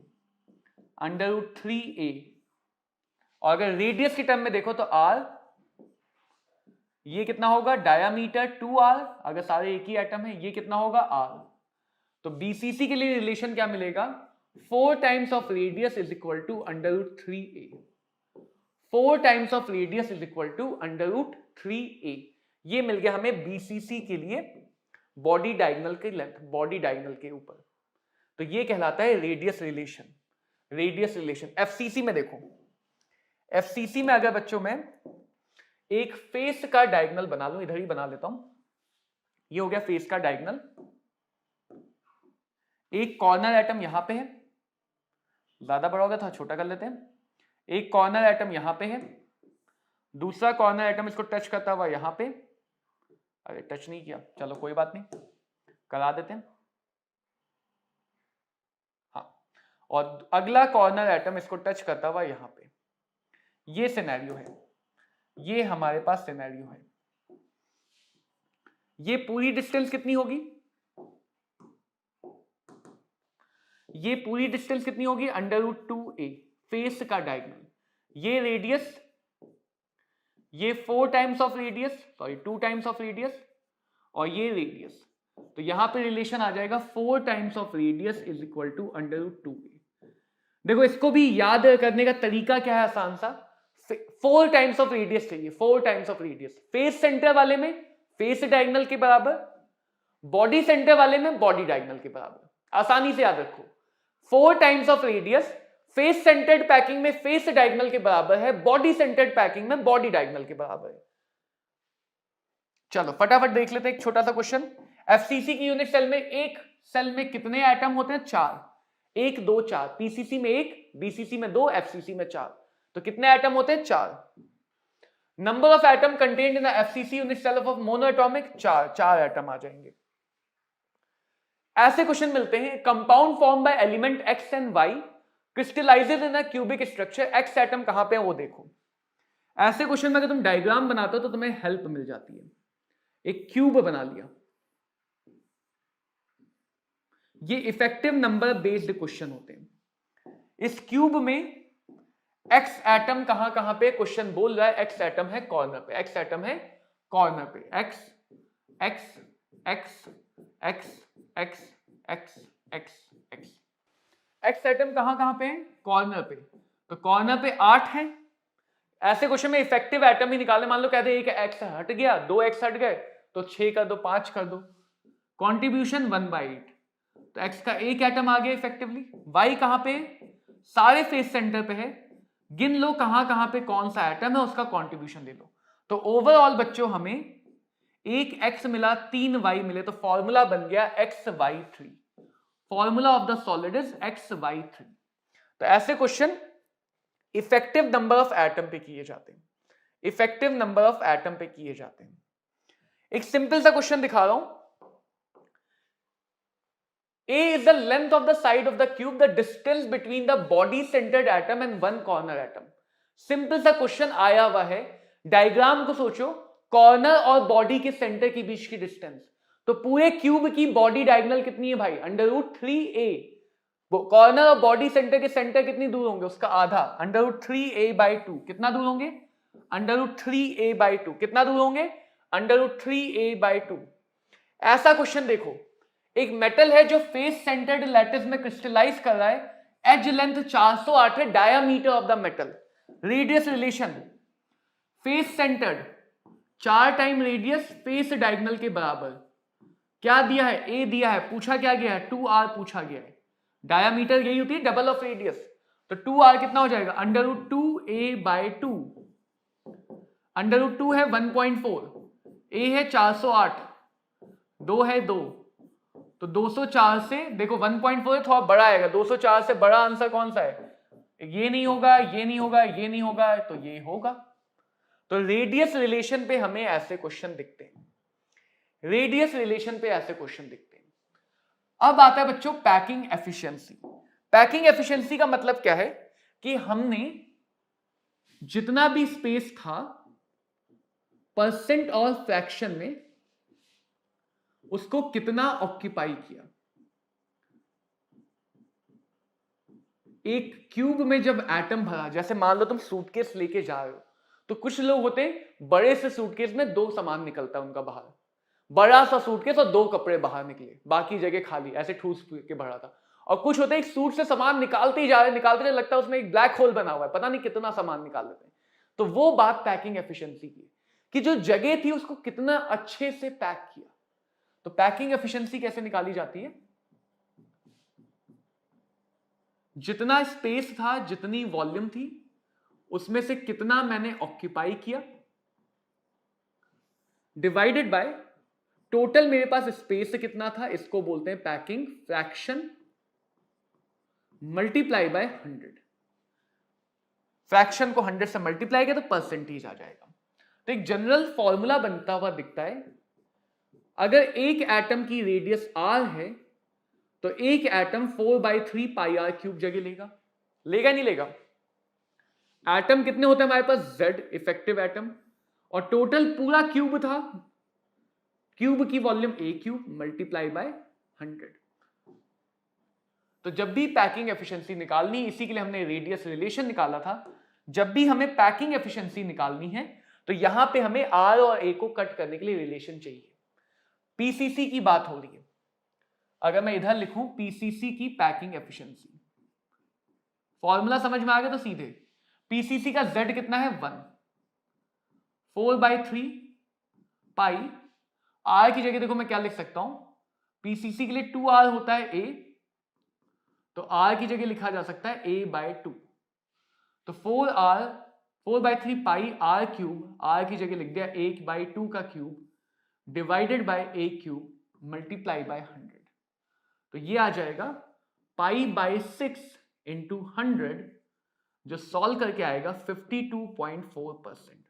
√3a, और अगर रेडियस की टर्म में देखो तो r, ये कितना होगा डायामीटर 2r, अगर सारे एक ही एटम है, ये कितना होगा r। तो बीसीसी के लिए रिलेशन क्या मिलेगा, 4 times of radius is equal to √3a, 4 times of radius is equal to √3a। ये मिल गया हमें बीसीसी के लिए बॉडी डायगोनल की लेंथ, बॉडी डायगोनल के ऊपर। तो ये कहलाता है radius relation, radius relation. FCC में देखो, एफसीसी में अगर बच्चों में एक फेस का डायगोनल बना लूं, इधर ही बना लेता हूं, ये हो गया फेस का डायगोनल, एक कॉर्नर एटम यहां पे है, ज्यादा बड़ा होगा तो छोटा कर लेते हैं, एक कॉर्नर एटम यहां पे है, दूसरा कॉर्नर एटम इसको टच करता हुआ यहां पे, अरे टच नहीं किया, चलो कोई बात नहीं, करा देते हैं, हाँ, और अगला कॉर्नर एटम इसको टच करता हुआ यहां पे। ये सिनेरियो है, ये हमारे पास सिनेरियो है। ये पूरी डिस्टेंस कितनी होगी, ये पूरी डिस्टेंस कितनी होगी, √2a, फेस का डायगोनल, ये रेडियस, ये 4 times of radius, sorry 2 times of radius, और ये रेडियस। तो यहां पे रिलेशन आ जाएगा 4 times of radius is equal to √2a। देखो इसको भी याद करने का तरीका क्या है, आसान सा, 4 टाइम्स ऑफ रेडियस चाहिए, 4 times of radius, face centre वाले में फेस डायगोनल के बराबर, बॉडी सेंटर वाले में बॉडी डायगोनल के बराबर, आसानी से याद रखो। 4 times of radius face centred packing में फेस डायगोनल के बराबर है, बॉडी सेंटर्ड पैकिंग में बॉडी डायगोनल के बराबर है। चलो फटाफट देख लेते हैं एक छोटा सा क्वेश्चन। एफसीसी की यूनिट सेल में, एक सेल में कितने एटम होते हैं, 4, 1 2 4, पीसीसी में 1, बीसीसी में 2, एफसीसी में 4, तो कितने एटम होते हैं, 4। Number of atom contained in the FCC unit cell of monoatomic, 4 atom आ जाएंगे। ऐसे क्वेश्चन मिलते हैं, compound form by element X and Y crystallizes in a cubic structure, X atom कहां पे है वो देखो। ऐसे क्वेश्चन में अगर तुम डायग्राम बनाते हो तो तुम्हें हेल्प मिल जाती है। एक क्यूब बना लिया, ये इफेक्टिव नंबर बेस्ड क्वेश्चन होते हैं। इस क्यूब में एक्स एटम कहां कहां पे, क्वेश्चन बोल रहा है एक्स एटम है कॉर्नर पे, एक्स एटम है कॉर्नर पे, x x x x x x x x, x atom कहां कहां पे है, कॉर्नर पे, तो कॉर्नर पे 8 है। ऐसे क्वेश्चन में इफेक्टिव एटम ही निकालने, मान लो कहते एक एक्स हट गया, 2 एक्स हट गए, तो 6 कर दो, 5 कर दो, कॉन्ट्रीब्यूशन 1/8, तो एक्स का एक एटम आ गया इफेक्टिवली। वाई कहां पे, सारे फेस सेंटर पे है, गिन लो कहां कहां पे कौन सा एटम है, उसका कॉन्ट्रीब्यूशन ले लो। तो ओवरऑल बच्चों हमें एक एक्स मिला, 3 वाई मिले, तो फॉर्मूला बन गया XY3, formula of the solid is XY3। तो ऐसे question effective number of atom पे किए जाते हैं, इफेक्टिव नंबर ऑफ एटम पे किए जाते हैं। एक सिंपल सा क्वेश्चन दिखा रहा हूं, A is the length of the side of the cube, the distance between the body centered atom and one corner atom। Simple सा क्वेश्चन आया हुआ है, डायग्राम को सोचो, कॉर्नर और बॉडी के सेंटर के बीच की डिस्टेंस, तो पूरे क्यूब की बॉडी डायगोनल कितनी है भाई, √3a, कॉर्नर और बॉडी सेंटर के सेंटर कितनी दूर होंगे, उसका आधा, √3a/2, कितना दूर होंगे, √3a/2, कितना दूर होंगे, √3a/2। ऐसा क्वेश्चन देखो, एक मेटल है जो फेस सेंटर्ड लैटिस में क्रिस्टलाइज कर रहा है, एज लेंथ 408 है, diameter of the metal, radius relation face centred 4 time radius face diagonal के बराबर, क्या दिया है, ए दिया है, पूछा क्या गया है, 2r पूछा गया है, डायामीटर यही होती है डबल ऑफ रेडियस, तो 2r कितना हो जाएगा, √2a/2, √2 है 1.4, a है 408, 2 है 2, तो 204 से देखो 1.4 थोड़ा बड़ा आएगा, 204 से बड़ा आंसर कौन सा है, ये नहीं होगा, ये नहीं होगा, ये नहीं होगा, तो ये होगा। तो रेडियस रिलेशन पे हमें ऐसे क्वेश्चन दिखते हैं, रेडियस रिलेशन पे ऐसे क्वेश्चन दिखते हैं। अब आता है बच्चों पैकिंग एफिशिएंसी। पैकिंग एफिशिएंसी का मतलब क्या है, कि हमने जितना भी स्पेस था परसेंट और फ्रैक्शन में उसको कितना ऑक्यूपाई किया। एक क्यूब में जब एटम भरा, जैसे मान लो तुम सूटकेस लेके जा रहे हो, तो कुछ लोग होते हैं बड़े से सूटकेस में 2 सामान निकलता है उनका बाहर, बड़ा सा सूटकेस और 2 कपड़े बाहर निकले, बाकी जगह खाली, ऐसे ठूस के भरा था। और कुछ होते हैं एक सूट से सामान निकालते ही जा रहे, निकालते रहे, लगता है उसमें एक ब्लैक होल बना हुआ है, पता नहीं कितना सामान निकाल देते हैं। तो वो बात पैकिंग एफिशिएंसी की, कि जो जगह थी उसको कितना अच्छे से पैक किया। तो पैकिंग एफिशिएंसी कैसे निकाली जाती है? जितना स्पेस था, जितनी वॉल्यूम थी, उसमें से कितना मैंने ऑक्यूपाई किया, डिवाइडेड बाय टोटल मेरे पास स्पेस कितना था, इसको बोलते हैं packing fraction, multiply by 100। Fraction को 100 से मल्टीप्लाई किया तो परसेंटेज आ जाएगा। तो एक जनरल फॉर्मूला बनता हुआ दिखता है, अगर एक एटम की रेडियस r है तो एक एटम 4/3 पाई r क्यूब जगह लेगा, लेगा नहीं लेगा? एटम कितने होते हैं हमारे पास? z इफेक्टिव एटम, और टोटल पूरा क्यूब था, क्यूब की volume a cube multiply by 100। तो जब भी पैकिंग एफिशिएंसी निकालनी, इसी के लिए हमने रेडियस रिलेशन निकाला था, जब भी हमें पैकिंग एफिशिएंसी निकालनी है तो यहां पे हमें r और a को कट करने के लिए रिलेशन चाहिए। पीसीसी की बात हो रही है, अगर मैं इधर लिखूं पीसीसी की पैकिंग एफिशिएंसी, फॉर्मूला समझ में आ गया तो सीधे पीसीसी का z कितना है 1, 4/3 पाई, r की जगह देखो मैं क्या लिख सकता हूं, पीसीसी के लिए 2r होता है a, तो r की जगह लिखा जा सकता है a/2, तो 4/3 पाई r क्यूब, r की जगह लिख दिया 1/2 का cube divided by a cube multiply by 100। तो ये आ जाएगा π/6 इंटू 100, जो सॉल्व करके आएगा 52.4%।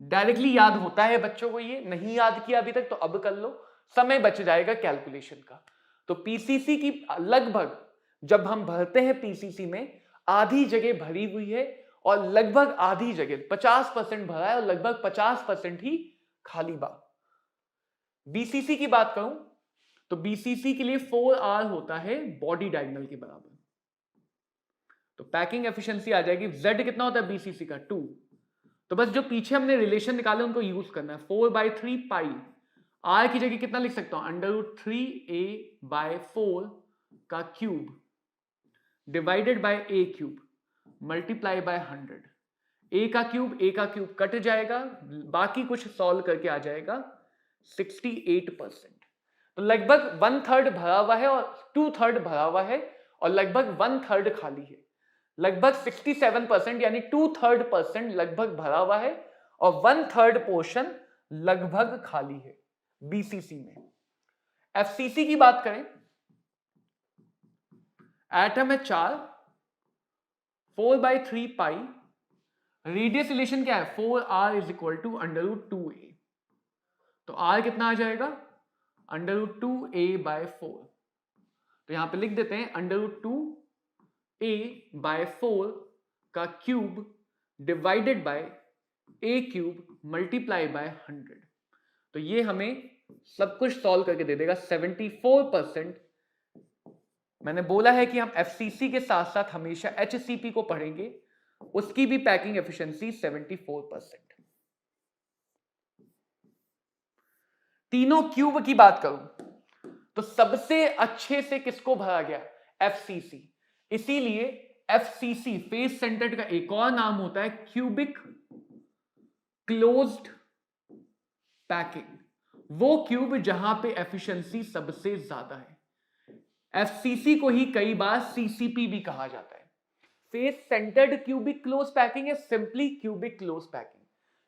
डायरेक्टली याद होता है बच्चों को, ये नहीं याद किया अभी तक तो अब कर लो, समय बच जाएगा कैलकुलेशन का। तो पीसीसी की लगभग, जब हम भरते हैं पीसीसी में, आधी जगह भरी हुई है और लगभग आधी जगह 50% भरा है और लगभग 50% ही खाली बा। बीसीसी की बात करूं तो बीसीसी के लिए 4r होता है बॉडी डायगोनल के बराबर, तो पैकिंग एफिशिएंसी आ जाएगी, z कितना होता है बीसीसी का 2, तो बस जो पीछे हमने रिलेशन निकाले उनको यूज करना है। 4/3 पाई, r की जगह कितना लिख सकता हूं, √3a/4 का cube divided by a cube multiply by 100। a का क्यूब कट जाएगा, बाकी कुछ सॉल्व करके आ जाएगा 68%। तो लगभग 1/3 भरा हुआ है और 2/3 भरा हुआ है और लगभग 1/3 खाली है, लगभग 67% यानी 2/3% लगभग भरा हुआ है और 1/3 पोर्शन लगभग खाली है बीसीसी में। एफसीसी की बात करें, एटम है 4, 4/3 पाई, रेडियस रिलेशन क्या है, 4r is equal to √2a, तो r कितना आ जाएगा, √2a/4, तो यहां पे लिख देते हैं √2a/4 का cube divided by a cube multiply by 100। तो ये हमें सब कुछ सॉल्व करके दे देगा 74%। मैंने बोला है कि हम एफसीसी के साथ साथ हमेशा एचसीपी को पढ़ेंगे, उसकी भी पैकिंग एफिशिएंसी 74%। तीनों क्यूब की बात करूं तो सबसे अच्छे से किसको भरा गया, एफसीसी। इसीलिए एफसीसी फेस सेंटर्ड का एक और नाम होता है क्यूबिक क्लोज्ड पैकिंग, वो क्यूब जहां पे एफिशिएंसी सबसे ज्यादा है। एफसीसी को ही कई बार सीसीपी भी कहा जाता है। Face centred cubic close packing है सिंपली क्यूबिक क्लोज पैकिंग,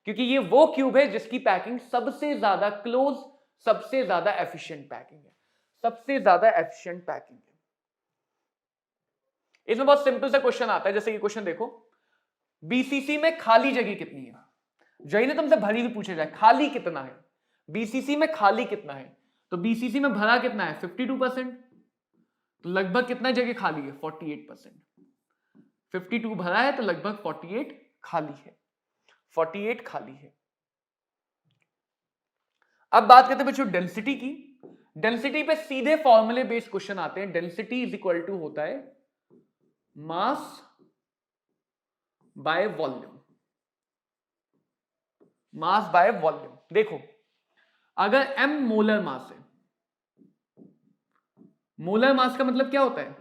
क्योंकि ये वो क्यूब है जिसकी पैकिंग सबसे ज्यादा क्लोज, सबसे ज्यादा एफिशिएंट पैकिंग है, सबसे ज्यादा एफिशिएंट पैकिंग है। इसमें बहुत सिंपल सा क्वेश्चन आता है, जैसे ये क्वेश्चन देखो, बीसीसी में खाली जगह कितनी है, जही ने तुमसे भरी हुई पूछे जाए खाली कितना है, बीसीसी में खाली कितना है, तो बीसीसी में भरा कितना है 52%, तो लगभग कितना जगह खाली है 48%। 52 भरा है तो लगभग 48 खाली है, 48 खाली है। अब बात करते हैं बच्चों डेंसिटी की। डेंसिटी पे सीधे फॉर्मूले बेस्ड क्वेश्चन आते हैं। डेंसिटी इज इक्वल टू होता है mass by volume, mass by volume. देखो अगर m मोलर मास है, मोलर मास का मतलब क्या होता है,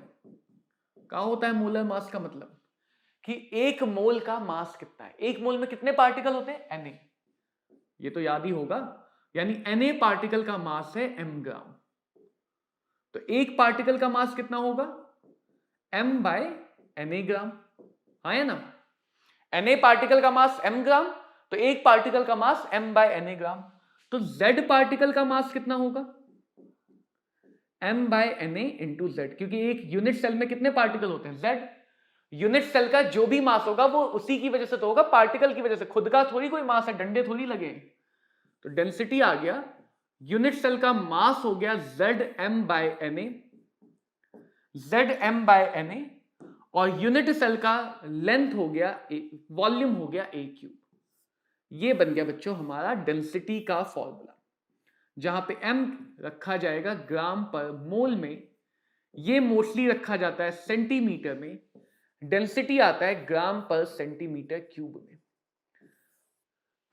क्या होता है मोलर मास का मतलब कि एक मोल का मास कितना है, एक मोल में कितने पार्टिकल होते हैं, Na, ये तो याद ही होगा, यानी Na पार्टिकल का मास है m ग्राम। तो एक पार्टिकल का मास कितना होगा, m बाय Na ग्राम, हाँ है ना। Na पार्टिकल का मास m ग्राम, तो एक पार्टिकल का मास m बाय Na ग्राम। तो Z पार्टिकल का मास कितना होगा, m by Na into Z, क्योंकि एक यूनिट सेल में कितने पार्टिकल होते हैं, Z। यूनिट सेल का जो भी मास होगा वो उसी की वजह से तो होगा, पार्टिकल की वजह से, खुद का थोड़ी कोई मास है, डंडे थोड़ी लगे। तो डेंसिटी आ गया, यूनिट सेल का मास हो गया Zm by Na, Zm by Na, और यूनिट सेल का लेंथ हो गया, वॉल्यूम हो गया A क्यूब। ये बन गया बच्चों हमारा डेंसिटी का फॉर्मूला, जहां पे m रखा जाएगा ग्राम पर मोल में, ये मोस्टली रखा जाता है सेंटीमीटर में, डेंसिटी आता है ग्राम पर सेंटीमीटर क्यूब में।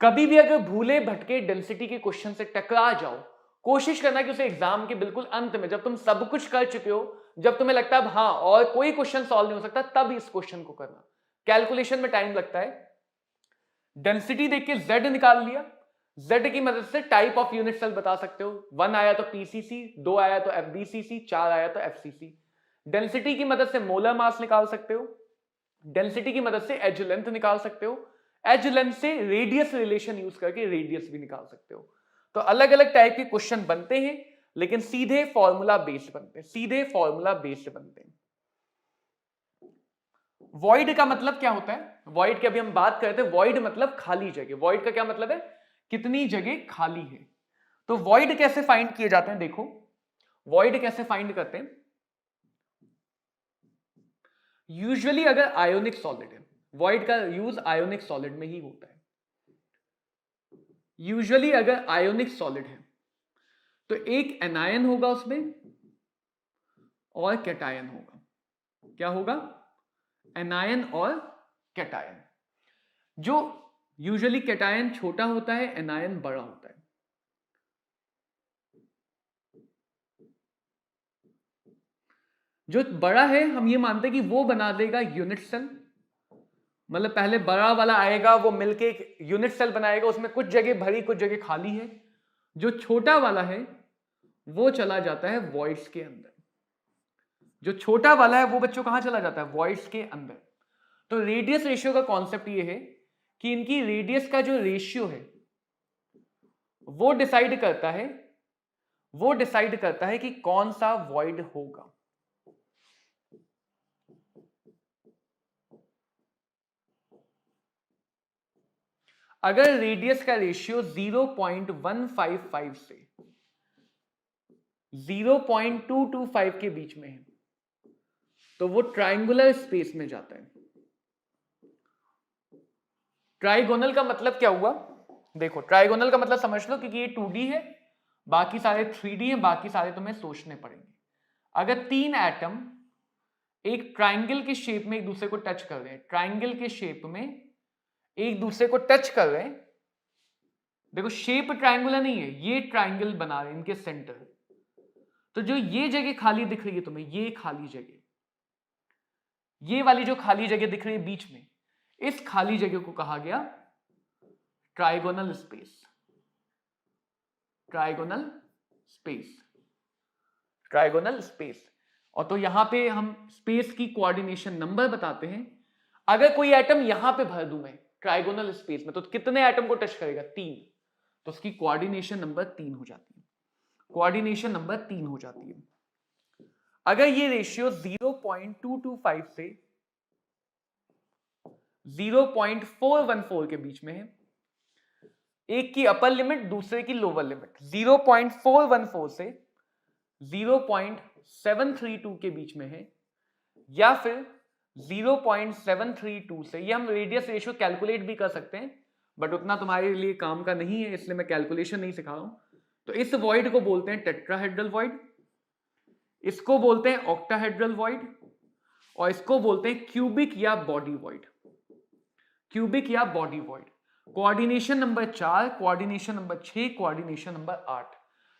कभी भी अगर भूले भटके डेंसिटी के क्वेश्चन से टकरा जाओ, कोशिश करना कि उसे एग्जाम के बिल्कुल अंत में, जब तुम सब कुछ कर चुके हो, जब तुम्हें लगता है हाँ और कोई क्वेश्चन सॉल्व नहीं हो सकता, तब इस क्वेश्चन को करना। कैलकुलेशन में टाइम लगता है। डेंसिटी देख के Z निकाल लिया, Z की मदद से टाइप ऑफ यूनिट सेल बता सकते हो, 1 आया तो PCC, 2 आया तो FBCC, 4 आया तो FCC। डेंसिटी की मदद से मोलर मास निकाल सकते हो, डेंसिटी की मदद से एज लेंथ निकाल सकते हो, एज लेंथ से रेडियस रिलेशन यूज करके रेडियस भी निकाल सकते हो। तो अलग अलग टाइप के क्वेश्चन बनते हैं, लेकिन सीधे फॉर्मूला बेस्ड बनते हैं, सीधे फॉर्मूला बेस्ड बनते हैं। वॉइड का मतलब क्या होता है, वॉइड की अभी हम बात करते हैं, वॉइड मतलब खाली जगह। वॉइड का क्या मतलब है, कितनी जगह खाली है। तो वॉइड कैसे फाइंड किए जाते हैं, देखो वॉइड कैसे फाइंड करते हैं। यूजुअली अगर आयोनिक सॉलिड है, वॉइड का यूज आयोनिक सॉलिड में ही होता है। यूजुअली अगर आयोनिक सॉलिड है तो एक एनायन होगा उसमें और कैटायन होगा। क्या होगा, एनायन और कैटायन। जो यूजुअली कैटायन छोटा होता है, एनायन बड़ा होता है। जो बड़ा है हम ये मानते हैं कि वो बना देगा यूनिट सेल, मतलब पहले बड़ा वाला आएगा, वो मिलके एक यूनिट सेल बनाएगा, उसमें कुछ जगह भरी कुछ जगह खाली है। जो छोटा वाला है वो चला जाता है वॉइड्स के अंदर। जो छोटा वाला है वो बच्चों कहां चला जाता है, वॉइड्स के अंदर। तो रेडियस रेशियो का कॉन्सेप्ट ये है कि इनकी रेडियस का जो रेशियो है वो डिसाइड करता है कि कौन सा वॉइड होगा। अगर रेडियस का रेशियो 0.155 से 0.225 के बीच में है तो वो ट्रायंगुलर स्पेस में जाता है। ट्राइगोनल का मतलब क्या हुआ, देखो ट्राइगोनल का मतलब समझ लो, क्योंकि ये 2D है, बाकी सारे 3D है, बाकी सारे तुम्हें सोचने पड़ेंगे। अगर 3 एटम एक ट्राइंगल के शेप में एक दूसरे को टच कर रहे हैं, ट्राइंगल के शेप में एक दूसरे को टच कर रहे हैं, देखो शेप ट्राइंगुलर नहीं है, ये ट्राइंगल बना रहे हैं इनके सेंटर। तो जो ये जगह खाली दिख रही है तुम्हें, ये खाली जगह, ये वाली जो खाली जगह दिख रही है बीच में, इस खाली जगह को कहा गया trigonal space. Trigonal space, trigonal space. और तो यहां पे हम स्पेस की कोऑर्डिनेशन नंबर बताते हैं। अगर कोई एटम यहां पे भर दूं मैं ट्राइगोनल स्पेस में, तो कितने एटम को टच करेगा, 3, तो उसकी कोऑर्डिनेशन नंबर 3 हो जाती है। कोऑर्डिनेशन नंबर 3 हो जाती है। अगर ये रेशियो 0.225 से 0.414 के बीच में है, एक की अपर लिमिट दूसरे की लोअर लिमिट, 0.414 से 0.732 के बीच में है, या फिर 0.732 से, ये हम रेडियस रेशियो कैलकुलेट भी कर सकते हैं, बट उतना तुम्हारे लिए काम का नहीं है, इसलिए मैं कैलकुलेशन नहीं सिखा रहा हूं। तो इस वॉइड को बोलते हैं टेट्राहेड्रल वॉइड, इसको बोलते हैं ऑक्टाहेड्रल वॉइड, और इसको बोलते हैं क्यूबिक या बॉडी वॉइड, क्यूबिक या body void. Coordination number 4, coordination number 6, coordination number 8।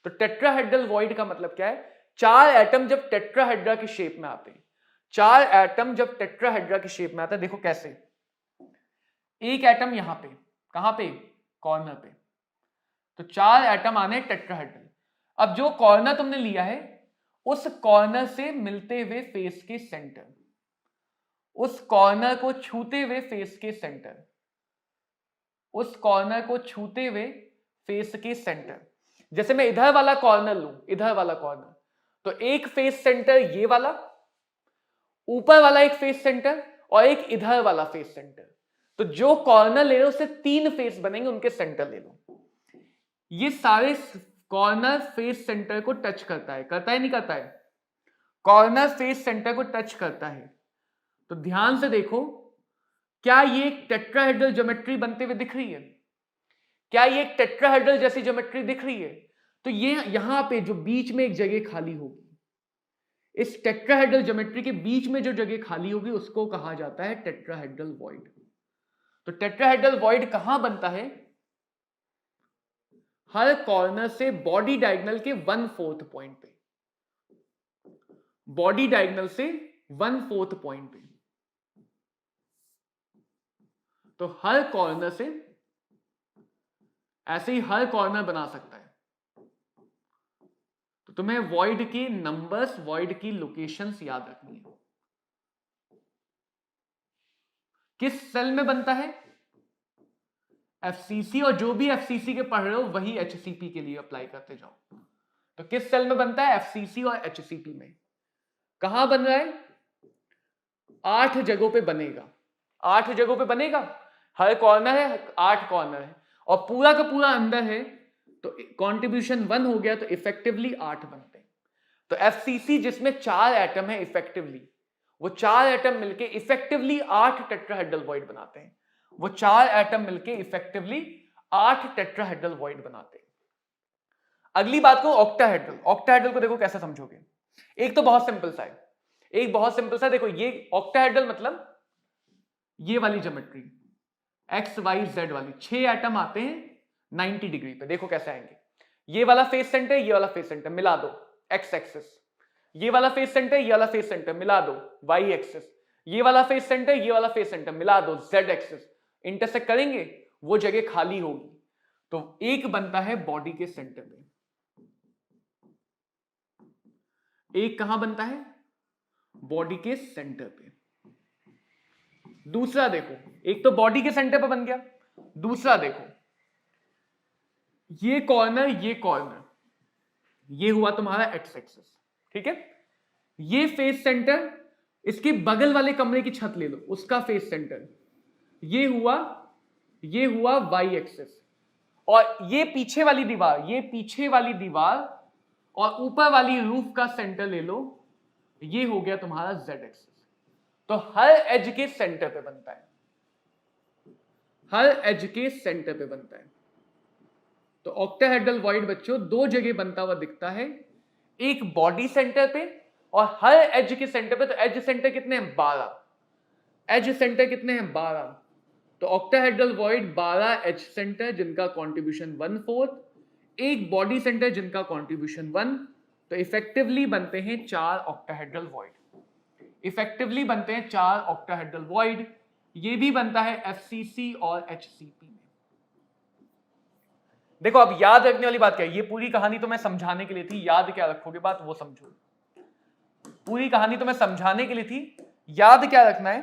तो टेट्राहेड्रल वॉइड का मतलब क्या है? 4 एटम जब टेट्राहेड्रा की शेप में आते हैं, 4 एटम जब टेट्राहेड्रा की शेप में आता है, देखो कैसे, एक एटम यहां पे, कहां पे? कॉर्नर पे। तो 4 एटम आने टेट्राहेड्रल। अब जो कॉर्नर तुमने लिया है, उस कॉर्नर से मिलते हुए फेस के सेंटर, उस कॉर्नर को छूते हुए फेस के सेंटर, उस कॉर्नर को छूते हुए फेस के सेंटर। जैसे मैं इधर वाला कॉर्नर लूं, इधर वाला कॉर्नर, तो एक फेस सेंटर ये वाला, ऊपर वाला एक फेस सेंटर, और एक इधर वाला फेस सेंटर। तो जो कॉर्नर ले लो उससे 3 फेस बनेंगे, उनके सेंटर ले लो। ये सारे कॉर्नर फेस सेंटर को टच करता है, करता है नहीं करता है? कॉर्नर फेस सेंटर को टच करता है। तो ध्यान से देखो, क्या ये एक टेट्राहेड्रल ज्योमेट्री बनते हुए दिख रही है? क्या ये एक टेट्राहेड्रल जैसी ज्योमेट्री दिख रही है? तो ये यहां पे जो बीच में एक जगह खाली होगी, इस टेट्राहेड्रल ज्योमेट्री के बीच में जो जगह खाली होगी उसको कहा जाता है टेट्राहेड्रल वॉइड। तो टेट्राहेड्रल वॉइड कहां बनता है? हर कॉर्नर से बॉडी डायगोनल के 1/4 पॉइंट पे, बॉडी डायगोनल से 1/4 पॉइंट पे। तो हर कॉर्नर से ऐसे ही हर कॉर्नर बना सकता है। तो तुम्हें वॉइड के नंबर्स, वॉइड की लोकेशंस याद रखनी है। किस सेल में बनता है? एफसीसी, और जो भी एफसीसी के पढ़ रहे हो वही एचसीपी के लिए अप्लाई करते जाओ। तो किस सेल में बनता है? एफसीसी और एचसीपी में। कहां बन रहा है? 8 जगहों पे बनेगा, 8 जगहों पे बनेगा। हर कॉर्नर है, 8 कॉर्नर है, और पूरा का पूरा अंदर है, तो कंट्रीब्यूशन 1 हो गया, तो इफेक्टिवली 8 बनते हैं। तो एफसीसी जिसमें 4 एटम है इफेक्टिवली, वो 4 एटम मिलके इफेक्टिवली 8 टेट्राहेड्रल वॉइड बनाते हैं। वो 4 एटम मिलके इफेक्टिवली 8 टेट्राहेड्रल वॉइड बनाते हैं। अगली बात को ऑक्टाहेड्रल। ऑक्टाहेड्रल को देखो कैसे समझोगे। एक तो बहुत सिंपल सा है, एक बहुत सिंपल सा, देखो ये ऑक्टाहेड्रल मतलब ये वाली ज्योमेट्री एक्स वाई जेड वाली, 6 एटम आते हैं 90 डिग्री पे। देखो कैसे आएंगे, ये वाला फेस सेंटर, ये वाला फेस सेंटर मिला दो, एक्स एक्सिस, ये वाला फेस सेंटर, ये वाला फेस सेंटर मिला दो, वाई एक्सिस, ये वाला फेस सेंटर, ये वाला फेस सेंटर मिला दो, जेड एक्सिस। इंटरसेक्ट करेंगे, वो जगह खाली होगी, तो एक बनता है बॉडी के सेंटर पे, एक कहां बनता है? बॉडी के सेंटर पे। दूसरा देखो, एक तो बॉडी के सेंटर पे बन गया, दूसरा देखो ये कॉर्नर, ये कॉर्नर, ये हुआ तुम्हारा एक्स एक्सिस, ठीक है। ये फेस सेंटर, इसके बगल वाले कमरे की छत ले लो, उसका फेस सेंटर, ये हुआ वाई एक्सिस, और ये पीछे वाली दीवार, ये पीछे वाली दीवार और ऊपर वाली रूफ का सेंटर ले लो, ये हो गया तुम्हारा जेड एक्सिस। तो हर एज के सेंटर पे बनता है, हर एज के सेंटर पे बनता है। तो ऑक्टाहेड्रल वॉइड बच्चों 2 जगह बनता हुआ दिखता है, एक बॉडी सेंटर पे और हर एज के सेंटर पे। तो एज सेंटर कितने हैं? 12। एज सेंटर कितने हैं? 12। तो ऑक्टाहेड्रल वॉइड 12 एज सेंटर जिनका कंट्रीब्यूशन 1/4, एक बॉडी सेंटर जिनका कंट्रीब्यूशन 1। तो इफेक्टिवली बनते हैं 4 ऑक्टाहेड्रल वॉइड, इफेक्टिवली बनते हैं 4 ऑक्टाहेड्रल वॉइड। ये भी बनता है एफसीसी और एचसीपी में। देखो अब याद रखने वाली बात क्या है, ये पूरी कहानी तो मैं समझाने के लिए थी, याद क्या रखोगे बात वो समझो। पूरी कहानी तो मैं समझाने के लिए थी, याद क्या रखना है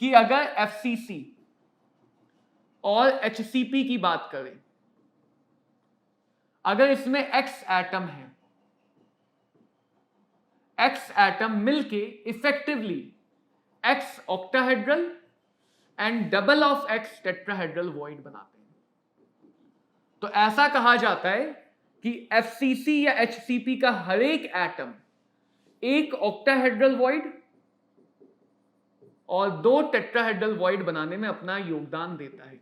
कि अगर एफसीसी और एचसीपी की बात करें, अगर इसमें एक्स एटम है, एक्स एटम मिलके effectively x octahedral and double of x tetrahedral void बनाते हैं। तो ऐसा कहा जाता है कि एफसीसी या एचसीपी का हर एक एटम एक ऑक्टाहेड्रल वॉइड और 2 टेट्राहेड्रल वॉइड बनाने में अपना योगदान देता है।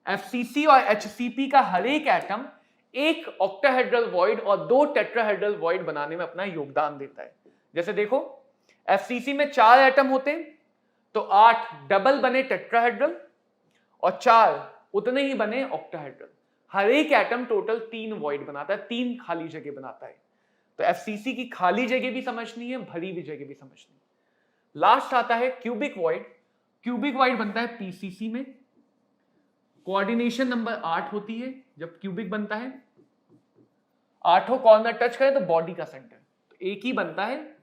एफसीसी और एचसीपी का हर एक एटम एक ऑक्टाहेड्रल वॉइड और 2 टेट्राहेड्रल वॉइड बनाने में अपना योगदान देता है। जैसे देखो, एफसीसी में 4 एटम होते हैं तो 8 डबल बने टेट्राहेड्रल और 4 उतने ही बने ऑक्टाहेड्रल। हर एक एटम टोटल 3 वॉइड बनाता है, 3 खाली जगह बनाता है। तो एफसीसी की खाली जगह भी समझनी है, भरी हुई जगह भी समझनी है। लास्ट आता है क्यूबिक वॉइड। क्यूबिक वॉइड बनता है पीसीसी में। कोऑर्डिनेशन नंबर 8 होती है जब क्यूबिक बनता है। 8 कॉर्नर टच करें तो बॉडी का सेंटर, तो एक ही बनता है।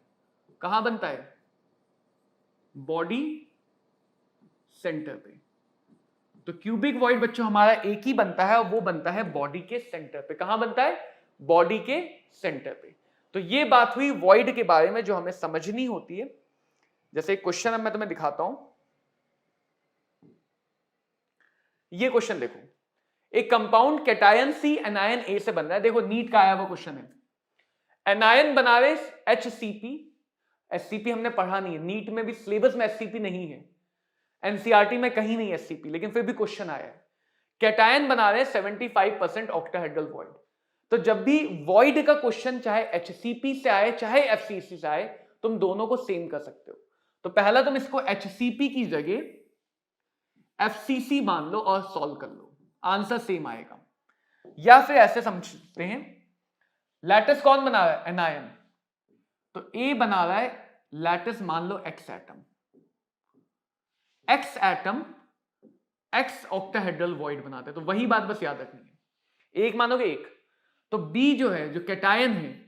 कहां बनता है? बॉडी सेंटर पे। तो क्यूबिक वॉइड बच्चों हमारा एक ही बनता है और वो बनता है बॉडी के सेंटर पे। कहां बनता है? बॉडी के सेंटर पे। तो ये बात हुई वॉइड के बारे में जो हमें समझनी होती है। जैसे एक क्वेश्चन अब मैं तुम्हें दिखाता हूं। ये क्वेश्चन देखो, एक कंपाउंड कैटायन सी एनायन ए से बन रहा है। देखो नीट का आया हुआ क्वेश्चन है। एनायन बना रहे एचसीपी। एससीपी हमने पढ़ा नहीं है, नीट में भी सिलेबस में एससीपी नहीं है, एनसीईआरटी में कहीं नहीं एससीपी, लेकिन फिर भी क्वेश्चन आया है। कैटायन बना रहे 75% ऑक्टाहेड्रल वॉइड। तो जब भी वॉइड का क्वेश्चन चाहे एचसीपी से आए चाहे एफसीसी से आए, तुम दोनों को सेम कर सकते हो। तो पहला तुम इसको एचसीपी की जगह एफसीसी मान लो और सॉल्व कर लो, आंसर सेम आएगा। या फिर ऐसे समझते हैं, लैटिस कौन बना रहा है? एनायन। तो ए बना रहा है लैटिस, मान लो X atom. X atom X octahedral void बनाते हैं, तो वही बात बस याद रखनी है। एक मानोगे एक, तो बी जो है, जो कैटायन है,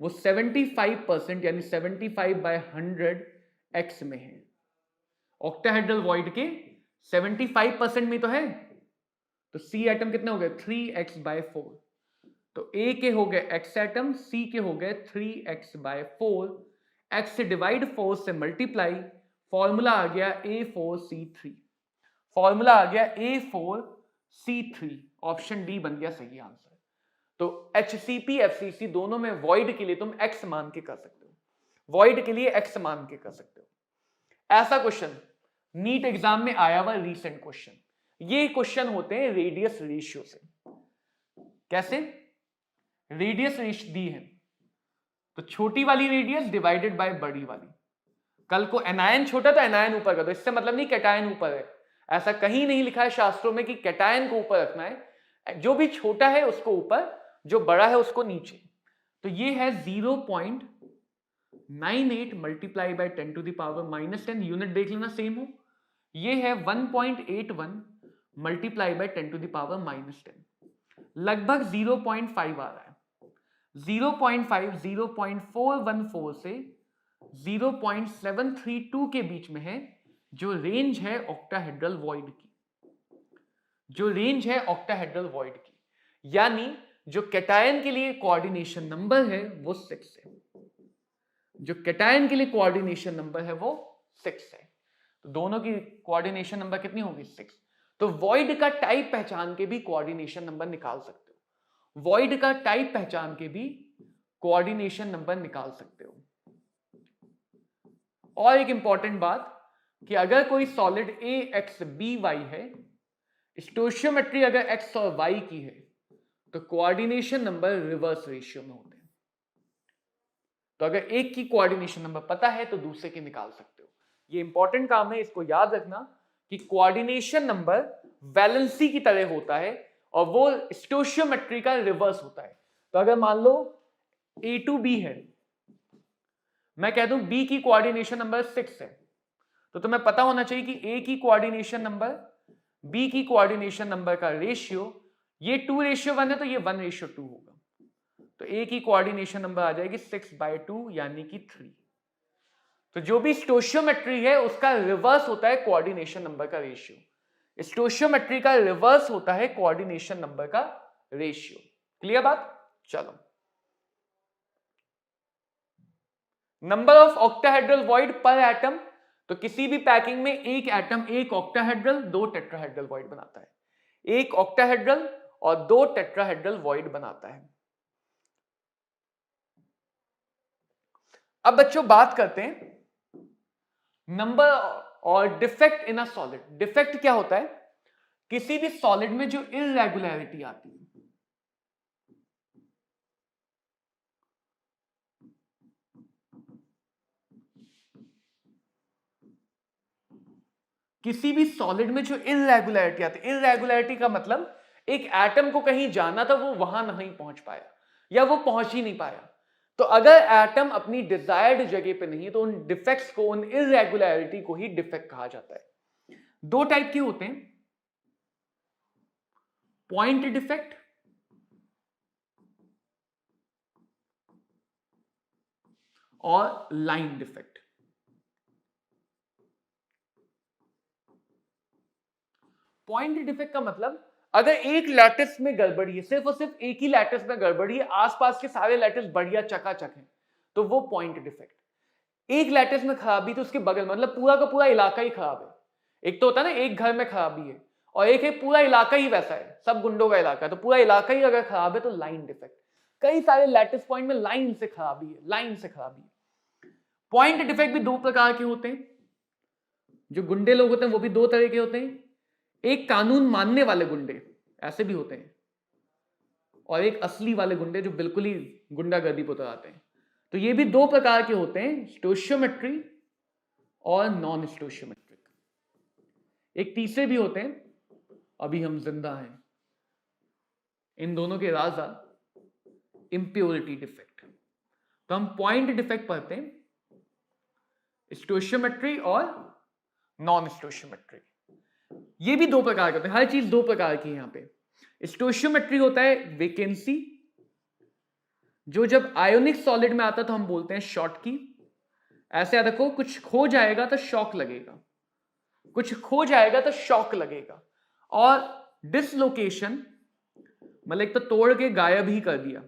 वो 75% यानी 75/100 एक्स में है। ऑक्टाहेड्रल वॉइड के 75% में तो है। तो सी एटम कितने हो गए? 3x/4। तो ए के हो गए एक्स एटम, सी के हो गए 3x/4। एक्स से डिवाइड, 4 से मल्टीप्लाई, फॉर्मूला आ गया A4C3। फॉर्मूला आ गया A4C3। ऑप्शन डी बन गया सही आंसर। तो एचसीपी एफसीसी दोनों में वॉइड के लिए तुम एक्स मान के कर सकते हो, वॉइड के लिए एक्स मान के कर सकते हो। ऐसा क्वेश्चन नीट एग्जाम में आया हुआ रीसेंट क्वेश्चन। ये क्वेश्चन होते हैं रेडियस रेशियो से। कैसे? रेडियस रेशियो दी है तो छोटी वाली रेडियस डिवाइडेड बाय बड़ी वाली। कल को एनायन छोटा तो एनायन ऊपर कर दो, इससे मतलब नहीं कैटायन ऊपर है। ऐसा कहीं नहीं लिखा है शास्त्रों में कि कैटायन को ऊपर रखना है। जो भी छोटा है उसको ऊपर, जो बड़ा है उसको नीचे। तो ये है 0.98 मल्टीप्लाई बाय 10⁻⁻10। यूनिट देख लेना सेम हो। ये है 1.81 मल्टीप्लाई बाय 10⁻⁻10। लगभग 0.5 आ रहा है। 0.5 0.414 से 0.732 के बीच में है, जो रेंज है ऑक्टाहेड्रल वॉइड की। जो रेंज है ऑक्टाहेड्रल वॉइड की, यानी जो कैटायन के लिए कोऑर्डिनेशन नंबर है वो 6 है। जो कैटायन के लिए कोऑर्डिनेशन नंबर है वो 6 है। तो दोनों की कोऑर्डिनेशन नंबर कितनी होगी? 6। तो वॉइड का टाइप पहचान के भी कोऑर्डिनेशन नंबर निकाल सकते हो। वॉइड का टाइप पहचान के भी कोऑर्डिनेशन नंबर निकाल सकते हो। और एक इंपॉर्टेंट बात कि अगर कोई सॉलिड ए एक्स बी वाई है, स्टोइचियोमेट्री अगर एक्स और वाई की है, तो कोऑर्डिनेशन नंबर रिवर्स रेशियो में होते हैं। तो अगर एक की कोऑर्डिनेशन नंबर पता है तो दूसरे के निकाल सकते हो। ये इंपॉर्टेंट काम है, इसको याद रखना कि कोऑर्डिनेशन नंबर वैलेंसी की तरह होता है और वो स्टोइचियोमेट्री का रिवर्स होता है। तो अगर मान लो ए टू बी है, मैं कह दूं बी की कोऑर्डिनेशन नंबर 6 है, तो तुम्हें पता होना चाहिए कि ए की कोऑर्डिनेशन नंबर, बी की कोऑर्डिनेशन नंबर का रेशियो, ये 2:1 है तो ये 1:2 होगा। तो ए की कोऑर्डिनेशन नंबर आ जाएगी 6/2 यानी कि 3। तो जो भी स्टोइचियोमेट्री है उसका रिवर्स होता है कोऑर्डिनेशन नंबर का रेशियो। स्टोइचियोमेट्री का रिवर्स होता है कोऑर्डिनेशन नंबर का रेशियो। क्लियर बात? चलो, नंबर ऑफ ऑक्टाहेड्रल वॉइड पर एटम। तो किसी भी पैकिंग में एक एटम एक ऑक्टाहेड्रल 2 टेट्राहेड्रल वॉइड बनाता है। एक ऑक्टाहेड्रल और 2 टेट्राहेड्रल वॉइड बनाता है। अब बच्चों बात करते हैं नंबर और defect in a solid. Defect क्या होता है? किसी भी सॉलिड में जो इरेगुलरिटी आती है। किसी भी सॉलिड में जो इरेगुलरिटी आती है, इरेगुलरिटी का मतलब एक एटम को कहीं जाना था, वो वहां नहीं पहुंच पाया या वो पहुंच ही नहीं पाया। तो अगर एटम अपनी डिजायर्ड जगह पे नहीं, तो उन डिफेक्ट्स को, उन इरेगुलरिटी को ही डिफेक्ट कहा जाता है। दो टाइप के होते हैं, पॉइंट डिफेक्ट और लाइन डिफेक्ट। पॉइंट डिफेक्ट का मतलब अगर एक लैटिस में गड़बड़ी है, सिर्फ और सिर्फ एक ही लैटिस में गड़बड़ी है, आसपास के सारे लैटिस बढ़िया चकाचक हैं, तो वो पॉइंट डिफेक्ट। एक लैटिस में खराबी तो उसके बगल, मतलब पूरा का पूरा इलाका ही खराब है। एक तो होता है ना एक घर में खराबी है, और एक है पूरा इलाका ही वैसा है, सब गुंडों का इलाका है, तो पूरा इलाका ही अगर खराब है तो लाइन डिफेक्ट। कई सारे लैटिस पॉइंट में लाइन से खराबी है, लाइन से खराबी है। पॉइंट डिफेक्ट भी दो प्रकार के होते हैं। जो गुंडे लोग होते हैं वो भी दो तरह के होते हैं, एक कानून मानने वाले गुंडे, ऐसे भी होते हैं, और एक असली वाले गुंडे जो बिल्कुल ही गुंडागर्दी पर उतराते हैं। तो ये भी दो प्रकार के होते हैं, स्टोशियोमेट्री और नॉन स्टोशियोमेट्रिक। एक तीसरे भी होते हैं, अभी हम जिंदा हैं, इन दोनों के राजा इंप्योरिटी डिफेक्ट। तो हम पॉइंट डिफेक्ट पढ़ते हैं, स्टोशियोमेट्री और नॉन स्टोशियोमेट्री। ये भी दो प्रकार के होते हैं, हर चीज दो प्रकार की है यहां पे। स्टोशियोमेट्री होता है वेकेंसी, जो जब आयोनिक सॉलिड में आता है तो हम बोलते हैं शॉर्ट की। ऐसे याद रखो, कुछ खो जाएगा तो शॉक लगेगा, कुछ खो जाएगा तो शॉक लगेगा। और डिसलोकेशन मतलब एक तो तोड़ के गायब ही कर दिया,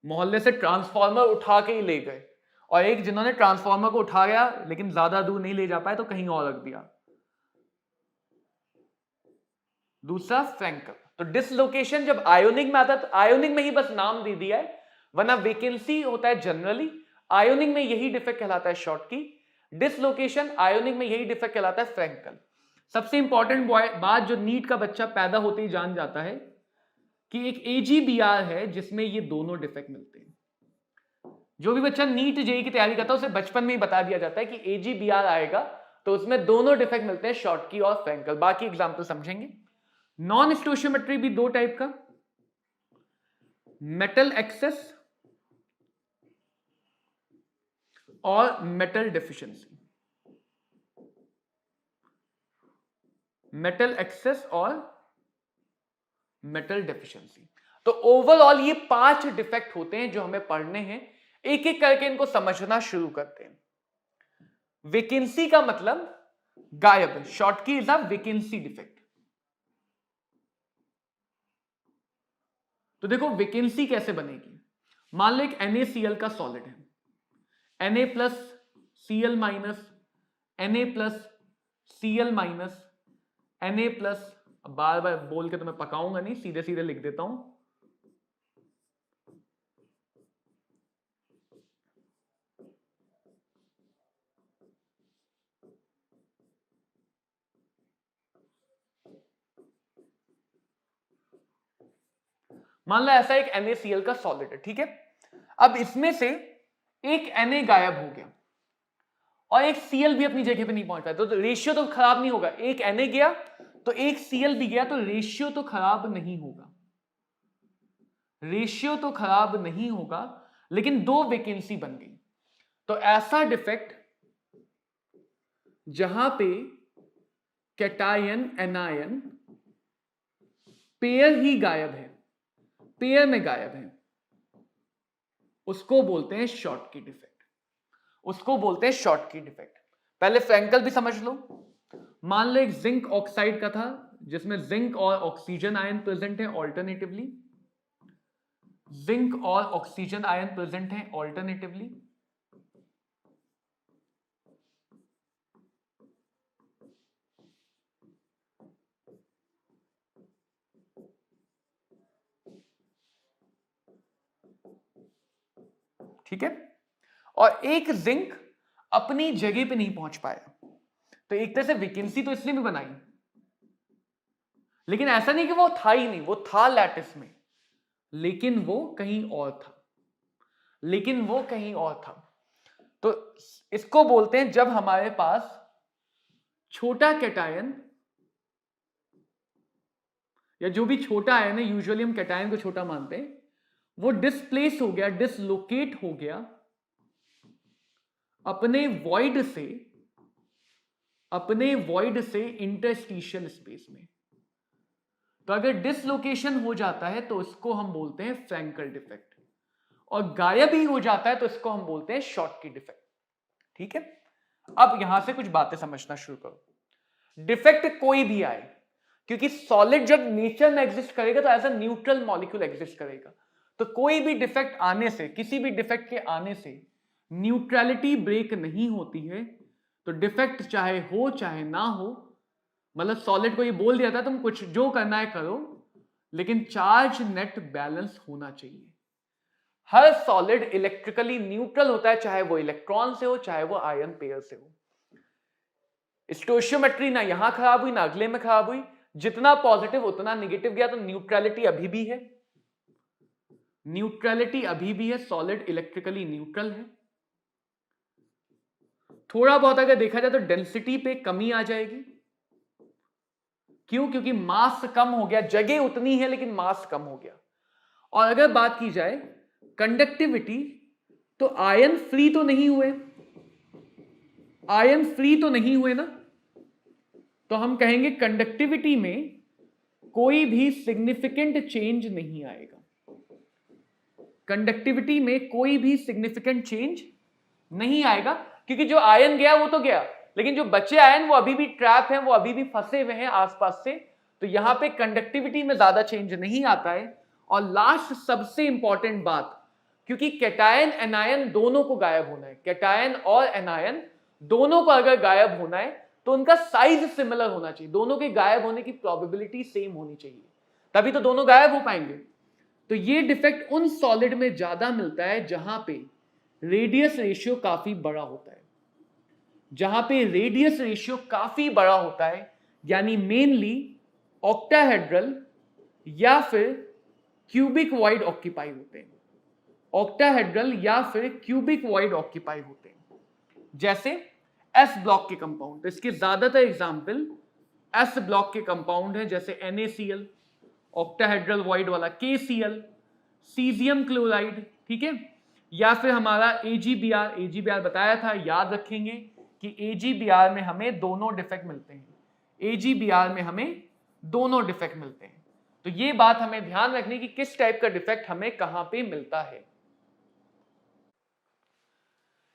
मोहल्ले से ट्रांसफार्मर उठा के ही ले गए, और एक जिन्होंने ट्रांसफार्मर को उठा गया लेकिन ज्यादा दूर नहीं ले जा पाए तो कहीं और रख दिया। दूसरा फ्रैंकल। तो डिसलोकेशन जब आयोनिक में आता है तो आयोनिक में ही बस नाम दे दिया है, वरना वेकेंसी होता है जनरली, आयोनिक में यही डिफेक्ट कहलाता है शॉर्ट की। डिसलोकेशन आयोनिक में यही डिफेक्ट कहलाता है फ्रैंकल। सबसे इंपॉर्टेंट बात जो नीट का बच्चा पैदा होते ही जान जाता है कि एक AGBR है जिसमें ये दोनों डिफेक्ट मिलते हैं। जो भी बच्चा नीट जेई की तैयारी करता है उसे बचपन में ही बता दिया जाता है कि AGBR आएगा तो उसमें दोनों डिफेक्ट मिलते हैं, शॉर्ट की और फ्रैंकल। बाकी एग्जाम्पल समझेंगे। नॉन स्टोशियोमेट्री भी दो टाइप का, मेटल एक्सेस और मेटल डेफिशिएंसी। मेटल एक्सेस और मेटल डेफिशिएंसी। तो ओवरऑल ये 5 डिफेक्ट होते हैं जो हमें पढ़ने हैं, एक एक करके इनको समझना शुरू करते हैं। वेकेंसी का मतलब गायब, शॉर्ट की इज अ वेकेंसी डिफेक्ट। तो देखो वेकेंसी कैसे बनेगी। मान लो एक NaCl का सॉलिड है, Na plus Cl minus, Na plus Cl minus, Na plus, बार बार बोल के तो मैं पकाऊंगा नहीं, सीधे सीधे लिख देता हूं। मान लो ऐसा एक NaCl का सॉलिड है, ठीक है। अब इसमें से एक Na गायब हो गया और एक Cl भी अपनी जगह पे नहीं पहुंच पाया, तो रेशियो तो खराब नहीं होगा। एक Na गया तो एक Cl भी गया, तो रेशियो तो खराब नहीं होगा, रेशियो तो खराब नहीं होगा, लेकिन दो वैकेंसी बन गई। तो ऐसा डिफेक्ट जहां पे कैटायन एनायन पेयर ही गायब है, पेयर में गायब है, उसको बोलते हैं शॉर्ट की डिफेक्ट, उसको बोलते हैं शॉर्ट की डिफेक्ट। पहले फ्रैंकल भी समझ लो। मान लो एक जिंक ऑक्साइड का था जिसमें जिंक और ऑक्सीजन आयन प्रेजेंट है ऑल्टरनेटिवली, जिंक और ऑक्सीजन आयन प्रेजेंट है ऑल्टरनेटिवली। ठीक है, और एक जिंक अपनी जगह पे नहीं पहुंच पाया। तो एक तरह से वैकेंसी तो इसने भी बनाई, लेकिन ऐसा नहीं कि वो था ही नहीं, वो था लैटिस में, लेकिन वो कहीं और था। तो इसको बोलते हैं जब हमारे पास छोटा कैटायन या जो भी छोटा आयन है, यूजुअली हम कैटायन को छोटा मानते हैं, वो डिस्प्लेस हो गया, डिसलोकेट हो गया अपने वॉइड से इंटरस्टिशियल स्पेस में। तो अगर डिसलोकेशन हो जाता है तो इसको हम बोलते हैं फ्रैंकल डिफेक्ट, और गायब ही हो जाता है तो इसको हम बोलते हैं शॉटकी डिफेक्ट। ठीक है, अब यहां से कुछ बातें समझना शुरू करो। डिफेक्ट कोई भी आए, क्योंकि सॉलिड जब नेचर में एग्जिस्ट करेगा तो as a neutral molecule exist करेगा, तो कोई भी डिफेक्ट आने से, किसी भी डिफेक्ट के आने से न्यूट्रलिटी ब्रेक नहीं होती है। तो डिफेक्ट चाहे हो चाहे ना हो, मतलब सॉलिड को ये बोल दिया था तुम कुछ जो करना है करो, लेकिन चार्ज नेट बैलेंस होना चाहिए। हर सॉलिड इलेक्ट्रिकली न्यूट्रल होता है, चाहे वो इलेक्ट्रॉन से हो चाहे वो आयन पेयर से हो। स्टोइशियोमेट्री ना यहां खराब हुई ना अगले में खराब हुई, जितना पॉजिटिव उतना नेगेटिव गया, तो न्यूट्रलिटी अभी भी है, सॉलिड इलेक्ट्रिकली न्यूट्रल है। थोड़ा बहुत अगर देखा जाए तो डेंसिटी पे कमी आ जाएगी। क्यों? क्योंकि मास कम हो गया, जगह उतनी है लेकिन मास कम हो गया। और अगर बात की जाए कंडक्टिविटी, तो आयन फ्री तो नहीं हुए ना, तो हम कहेंगे कंडक्टिविटी में कोई भी सिग्निफिकेंट चेंज नहीं आएगा। कंडक्टिविटी में कोई भी सिग्निफिकेंट चेंज नहीं आएगा, क्योंकि जो आयन गया वो तो गया, लेकिन जो बचे आयन वो अभी भी ट्रैप हैं, वो अभी भी फंसे हुए हैं आसपास से। तो यहां पे कंडक्टिविटी में ज्यादा चेंज नहीं आता है। और लास्ट सबसे इंपॉर्टेंट बात, क्योंकि कैटायन एनायन दोनों को गायब होना है, कैटायन और एनायन दोनों को अगर गायब होना है तो उनका साइज सिमिलर होना चाहिए, दोनों के गायब होने की प्रोबेबिलिटी सेम होनी चाहिए, तभी तो दोनों गायब हो पाएंगे। तो ये डिफेक्ट उन सॉलिड में ज्यादा मिलता है जहां पे रेडियस रेशियो काफी बड़ा होता है, यानी मेनली ऑक्टाहेड्रल या फिर क्यूबिक वॉइड ऑक्यूपाई होते हैं, जैसे एस ब्लॉक के कंपाउंड। तो इसके ज्यादातर एग्जाम्पल एस ब्लॉक के कंपाउंड है, जैसे NaCl, ऑक्टाहेड्रल वॉइड वाला KCl, सीजियम क्लोराइड, ठीक है, या फिर हमारा AgBr बताया था, याद रखेंगे कि AgBr में हमें दोनों डिफेक्ट मिलते हैं। तो ये बात हमें ध्यान रखनी कि किस टाइप का डिफेक्ट हमें कहां पे मिलता है।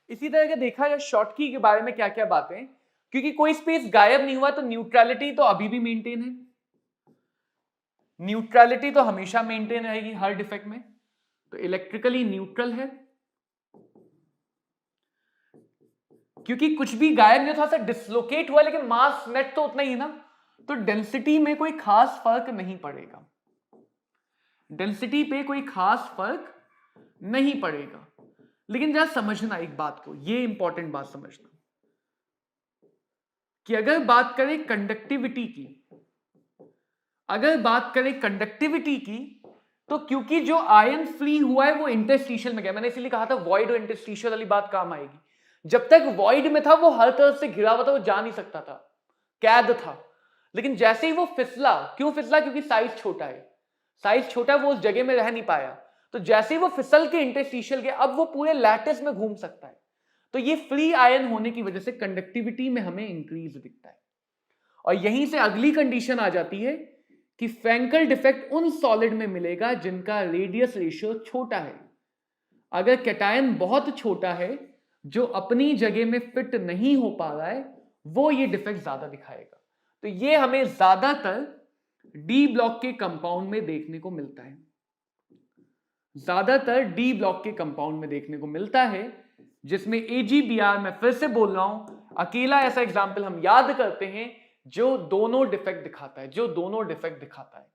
इसी तरह के देखा जाए शॉटकी के बारे में क्या क्या बातें, क्योंकि कोई स्पेस गायब नहीं हुआ तो न्यूट्रलिटी तो अभी भी मेंटेन है, न्यूट्रलिटी तो हमेशा मेंटेन रहेगी हर डिफेक्ट में। तो इलेक्ट्रिकली न्यूट्रल है, क्योंकि कुछ भी गायब नहीं, थोड़ा सा डिसलोकेट हुआ लेकिन मास नेट तो उतना ही ना, तो डेंसिटी में कोई खास फर्क नहीं पड़ेगा। लेकिन जरा समझना एक बात को, ये इंपॉर्टेंट बात समझना कि अगर बात करें कंडक्टिविटी की, तो क्योंकि जो आयन फ्री हुआ है वो इंटरस्टिशियल में गया, मैंने इसीलिए कहा था वॉइड और इंटरस्टिशियल वाली बात काम आएगी। जब तक वॉइड में था वो हर तरफ से घिरा हुआ था, वो जा नहीं सकता था, कैद था। लेकिन जैसे ही वो फिसला, क्यों फिसला? क्योंकि साइज छोटा है, वो उस जगह में रह नहीं पाया। तो जैसे ही वो फिसल के इंटरस्टिशियल गया, अब वो पूरे लैटिस में घूम सकता है। तो ये फ्री आयन होने की वजह से कंडक्टिविटी में हमें इंक्रीज दिखता है। और यहीं से अगली कंडीशन आ जाती है कि फ्रैंकल डिफेक्ट उन सॉलिड में मिलेगा जिनका रेडियस रेशियो छोटा है। अगर कैटायन बहुत छोटा है जो अपनी जगह में फिट नहीं हो पा रहा है, वो ये डिफेक्ट ज्यादा दिखाएगा। तो ये हमें ज्यादातर डी ब्लॉक के कंपाउंड में देखने को मिलता है, जिसमें AgBr, मैं फिर से बोल रहा हूं, अकेला ऐसा एग्जाम्पल हम याद करते हैं जो दोनों डिफेक्ट दिखाता है।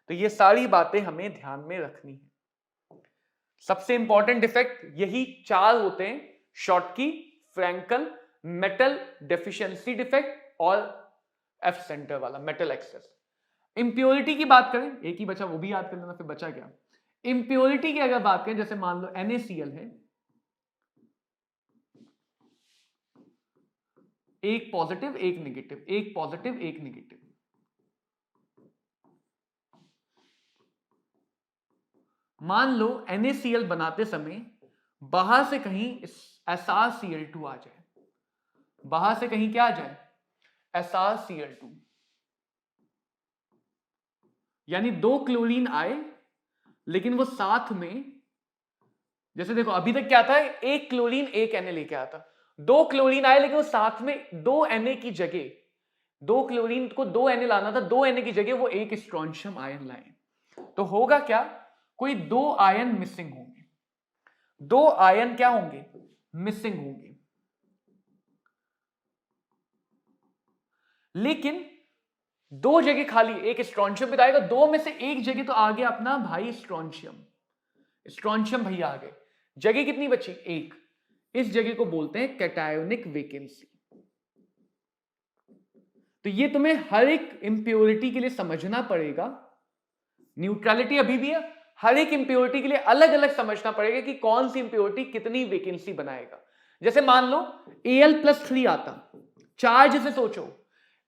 तो ये सारी बातें हमें ध्यान में रखनी है। सबसे इंपॉर्टेंट डिफेक्ट यही 4 होते हैं: Schottky, Frenkel, metal deficiency defect और एफ सेंटर वाला मेटल एक्सेस। इंप्योरिटी की बात करें, एक ही बचा, वो भी याद कर लेना, फिर बचा क्या। इंप्योरिटी की अगर बात करें, जैसे मान लो NaCl है, एक पॉजिटिव एक नेगेटिव, एक पॉजिटिव एक नेगेटिव। मान लो NaCl बनाते समय बाहर से कहीं SrCl2 आ जाए, बाहर से कहीं क्या आ जाए, SrCl2, यानी 2 क्लोरीन आए लेकिन वो साथ में, जैसे देखो अभी तक क्या था, एक क्लोरीन एक Na लेके आता, 2 क्लोरीन आए लेकिन वो साथ में 2 Na की जगह, 2 क्लोरीन को 2 Na लाना था, 2 Na की जगह वो एक स्ट्रोंशियम आयन लाए, तो होगा क्या, कोई 2 आयन मिसिंग होंगे, 2 आयन क्या होंगे, मिसिंग होंगे। लेकिन 2 जगह खाली, एक स्ट्रोंशियम बताएगा, 2 में से एक जगह तो आ गया अपना भाई स्ट्रोंशियम, स्ट्रोंशियम भैया आ गए, जगह कितनी बची, एक, इस जगह को बोलते हैं कैटायोनिक वैकेंसी। तो ये तुम्हें हर एक इंप्योरिटी के लिए समझना पड़ेगा, न्यूट्रलिटी अभी भी है, हर एक इंप्योरिटी के लिए अलग अलग समझना पड़ेगा कि कौन सी इंप्योरिटी कितनी वैकेंसी बनाएगा। जैसे मान लो Al+3 आता, चार्ज से सोचो,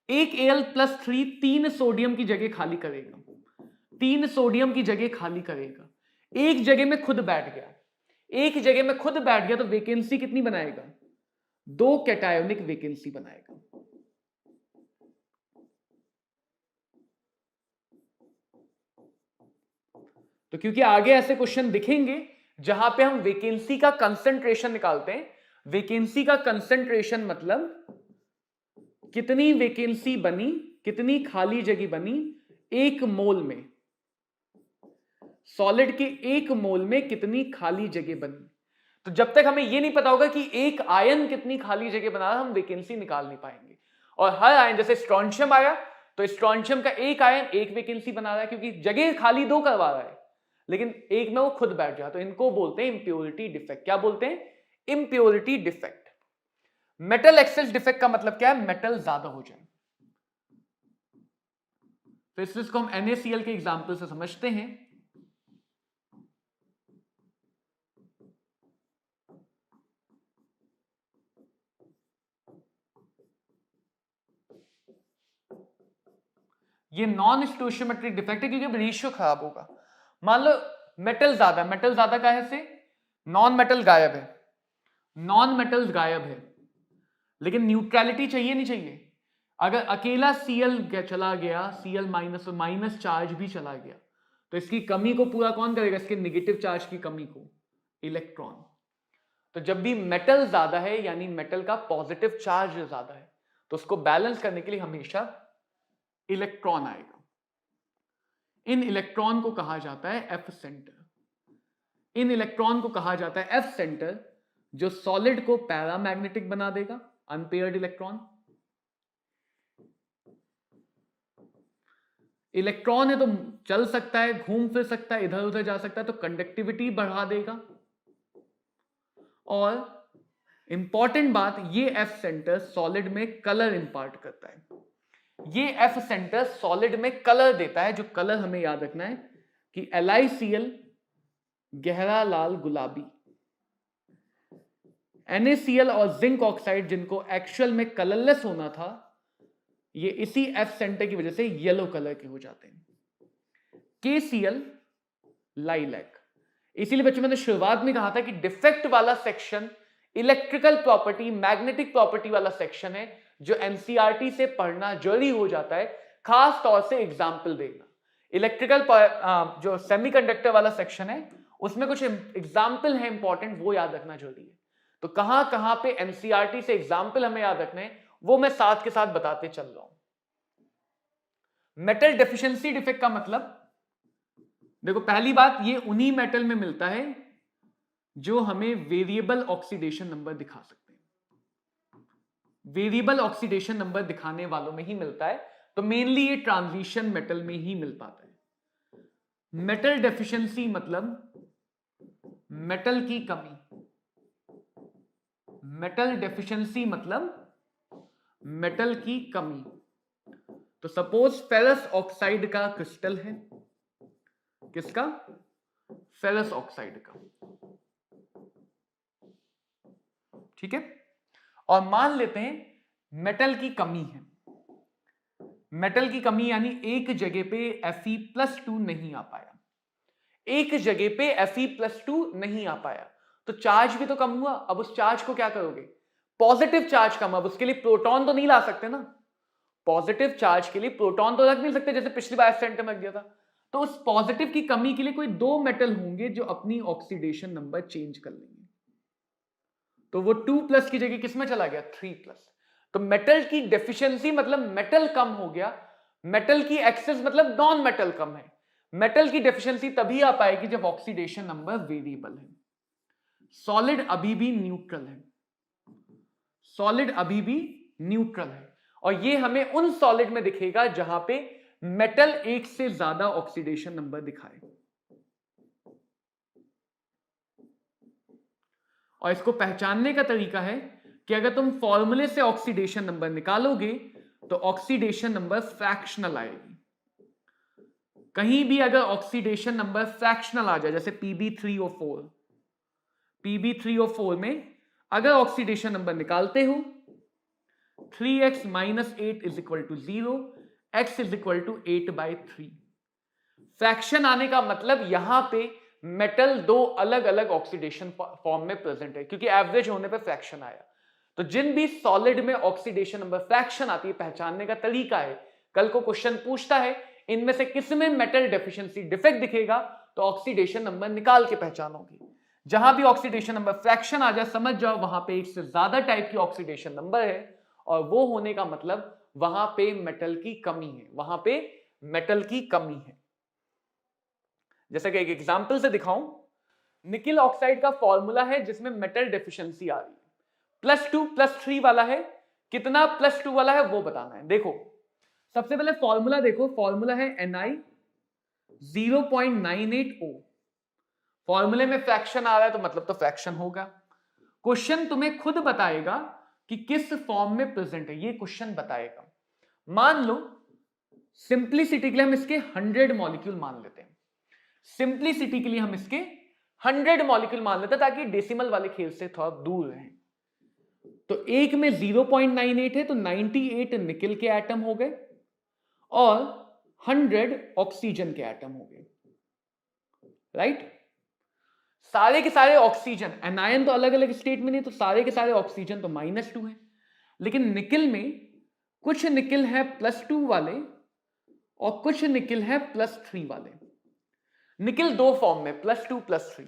एक Al+3 3 सोडियम की जगह खाली करेगा, 3 सोडियम की जगह खाली करेगा, एक जगह में खुद बैठ गया, एक जगह में खुद बैठ गया, तो वैकेंसी कितनी बनाएगा, 2 कैटायोनिक वैकेंसी बनाएगा। तो क्योंकि आगे ऐसे क्वेश्चन दिखेंगे जहां पे हम वैकेंसी का कंसंट्रेशन निकालते हैं, वैकेंसी का कंसंट्रेशन मतलब कितनी वैकेंसी बनी, कितनी खाली जगह बनी एक मोल में, सॉलिड के एक मोल में कितनी खाली जगह बनी। तो जब तक हमें यह नहीं पता होगा कि एक आयन कितनी खाली जगह बना रहा है, हम वैकेंसी निकाल नहीं पाएंगे। और हर आयन, जैसे स्ट्रोंशियम आया तो स्ट्रोंशियम का एक आयन एक वैकेंसी बना रहा है, क्योंकि जगह खाली 2 करवा रहा है, लेकिन एक में वो खुद बैठ जाए, तो इनको बोलते हैं इंप्योरिटी डिफेक्ट। क्या बोलते हैं, impurity defect. Metal access defect का मतलब क्या है, मेटल ज्यादा हो जाए। तो इसको हम NaCl के एग्जांपल से समझते हैं। ये नॉन स्टोइचियोमेट्रिक डिफेक्ट है क्योंकि रेशियो खराब होगा। मान लो मेटल ज्यादा, मेटल ज्यादा काहे से, नॉन मेटल गायब है, नॉन मेटल्स गायब है, लेकिन न्यूट्रलिटी चाहिए नहीं चाहिए। अगर अकेला Cl चला गया, Cl माइनस और माइनस चार्ज भी चला गया, तो इसकी कमी को पूरा कौन करेगा, इसके नेगेटिव चार्ज की कमी को, इलेक्ट्रॉन। तो जब भी मेटल ज्यादा है यानी मेटल का पॉजिटिव चार्ज ज्यादा है, तो उसको बैलेंस करने के लिए हमेशा इलेक्ट्रॉन आएगा। इन इलेक्ट्रॉन को कहा जाता है एफ सेंटर। इन इलेक्ट्रॉन को कहा जाता है एफ सेंटर, जो सॉलिड को पैरामैग्नेटिक बना देगा, अनपेयर्ड इलेक्ट्रॉन। इलेक्ट्रॉन है तो चल सकता है, घूम फिर सकता है, इधर उधर जा सकता है, तो कंडक्टिविटी बढ़ा देगा। और इंपॉर्टेंट बात, ये एफ सेंटर सॉलिड में कलर इंपार्ट करता है। ये एफ सेंटर सॉलिड में कलर देता है, जो कलर हमें याद रखना है कि LiCl गहरा लाल गुलाबी, NaCl और जिंक ऑक्साइड जिनको एक्चुअल में कलरलेस होना था, ये इसी एफ सेंटर की वजह से येलो कलर के हो जाते हैं। KCl lilac. इसीलिए बच्चों मैंने शुरुआत में कहा था कि डिफेक्ट वाला section electrical property, magnetic property वाला सेक्शन है, जो एनसीईआरटी से पढ़ना जरूरी हो जाता है, खास तौर से एग्जाम्पल देना। इलेक्ट्रिकल जो सेमीकंडक्टर वाला सेक्शन है, उसमें कुछ एग्जाम्पल है इंपॉर्टेंट, वो याद रखना जरूरी है। तो कहां कहां पे एनसीईआरटी से एग्जाम्पल हमें याद रखने हैं, वो मैं साथ के साथ बताते चल रहा हूं। मेटल डेफिशिएंसी डिफेक्ट का मतलब, देखो पहली बात, ये उन्हीं मेटल में मिलता है जो हमें वेरिएबल ऑक्सीडेशन नंबर दिखा सकते हैं। वेरिएबल ऑक्सीडेशन नंबर दिखाने वालों में ही मिलता है, तो मेनली ये ट्रांजिशन मेटल में ही मिल पाता है। मेटल डेफिशिएंसी मतलब मेटल की कमी। मेटल डेफिशिएंसी मतलब मेटल की कमी। तो सपोज फेरस ऑक्साइड का क्रिस्टल है, किसका? फेरस ऑक्साइड का, ठीक है। और मान लेते हैं मेटल की कमी है, मेटल की कमी यानी एक जगह पे Fe+2 नहीं आ पाया, एक जगह पे Fe+2 नहीं आ पाया, तो चार्ज भी तो कम हुआ। अब उस चार्ज को क्या करोगे? पॉजिटिव चार्ज कम, अब उसके लिए प्रोटॉन तो नहीं ला सकते ना, पॉजिटिव चार्ज के लिए प्रोटॉन तो रख नहीं सकते जैसे पिछली बार सेंटर में रख दिया था। तो उस पॉजिटिव की कमी के लिए कोई दो मेटल होंगे जो अपनी ऑक्सीडेशन नंबर चेंज कर लेंगे, तो वो 2+ की जगह किसमें चला गया? 3+। तो मेटल की डेफिशिएंसी मतलब मेटल कम हो गया, मेटल की एक्सेस मतलब नॉन मेटल कम है। मेटल की डेफिशिएंसी तभी आ पाएगी जब ऑक्सीडेशन नंबर वेरिएबल है। सॉलिड अभी भी न्यूट्रल है, सॉलिड अभी भी न्यूट्रल है, और ये हमें उन सॉलिड में दिखेगा जहां पे मेटल एक से ज्यादा ऑक्सीडेशन नंबर दिखाए। और इसको पहचानने का तरीका है कि अगर तुम फॉर्मूले से ऑक्सीडेशन नंबर निकालोगे तो ऑक्सीडेशन नंबर फ्रैक्शनल आएगी। कहीं भी अगर ऑक्सीडेशन नंबर फ्रैक्शनल आ जाए, जैसे Pb3O4, Pb3O4 में अगर ऑक्सीडेशन नंबर निकालते हो 3x - 8 = 0, x = 8/3। फ्रैक्शन आने का मतलब यहां पे मेटल दो अलग अलग ऑक्सीडेशन फॉर्म में प्रेजेंट है, क्योंकि एवरेज होने पे फ्रैक्शन आया। तो जिन भी सॉलिड में ऑक्सीडेशन नंबर फ्रैक्शन आती है, पहचानने का तरीका है, कल को क्वेश्चन पूछता है इनमें से किस में मेटल डेफिशिएंसी डिफेक्ट दिखेगा, तो ऑक्सीडेशन नंबर निकाल के पहचानोगे। जहां भी ऑक्सीडेशन नंबर फ्रैक्शन आ जाए समझ जाओ वहां पे एक से ज्यादा टाइप की ऑक्सीडेशन नंबर है, और वो होने का मतलब वहां पे मेटल की कमी है, वहां पे मेटल की कमी है। जैसे कि एक एग्जांपल से दिखाऊं, निकिल ऑक्साइड का फॉर्मूला है जिसमें मेटल डेफिशिएंसी आ रही है, +2 +3 वाला है, कितना +2 वाला है वो बताना है। देखो सबसे पहले फॉर्मूला देखो, फॉर्मूला है Ni 0.98O। फॉर्मूले में फ्रैक्शन आ रहा है तो मतलब तो फ्रैक्शन होगा। क्वेश्चन तुम्हें खुद बताएगा कि किस फॉर्म में प्रेजेंट है, ये क्वेश्चन बताएगा। मान लो सिंप्लिसिटी के लिए हम इसके 100 मॉलिक्यूल मान लेते हैं, सिंप्लिसिटी के लिए हम इसके 100 मॉलिक्यूल मान लेते हैं ताकि डेसिमल वाले खेल से थोड़ा दूर रहें। तो एक में 0.98 है तो 98 निकिल के एटम हो गए और 100 ऑक्सीजन के एटम हो गए, राइट। सारे के सारे ऑक्सीजन, एनायन तो अलग अलग स्टेट में नहीं, तो सारे के सारे ऑक्सीजन तो -2 है, लेकिन निकिल में कुछ निकिल है +2 वाले और कुछ निकिल है +3 वाले। निकिल दो फॉर्म में, +2 +3,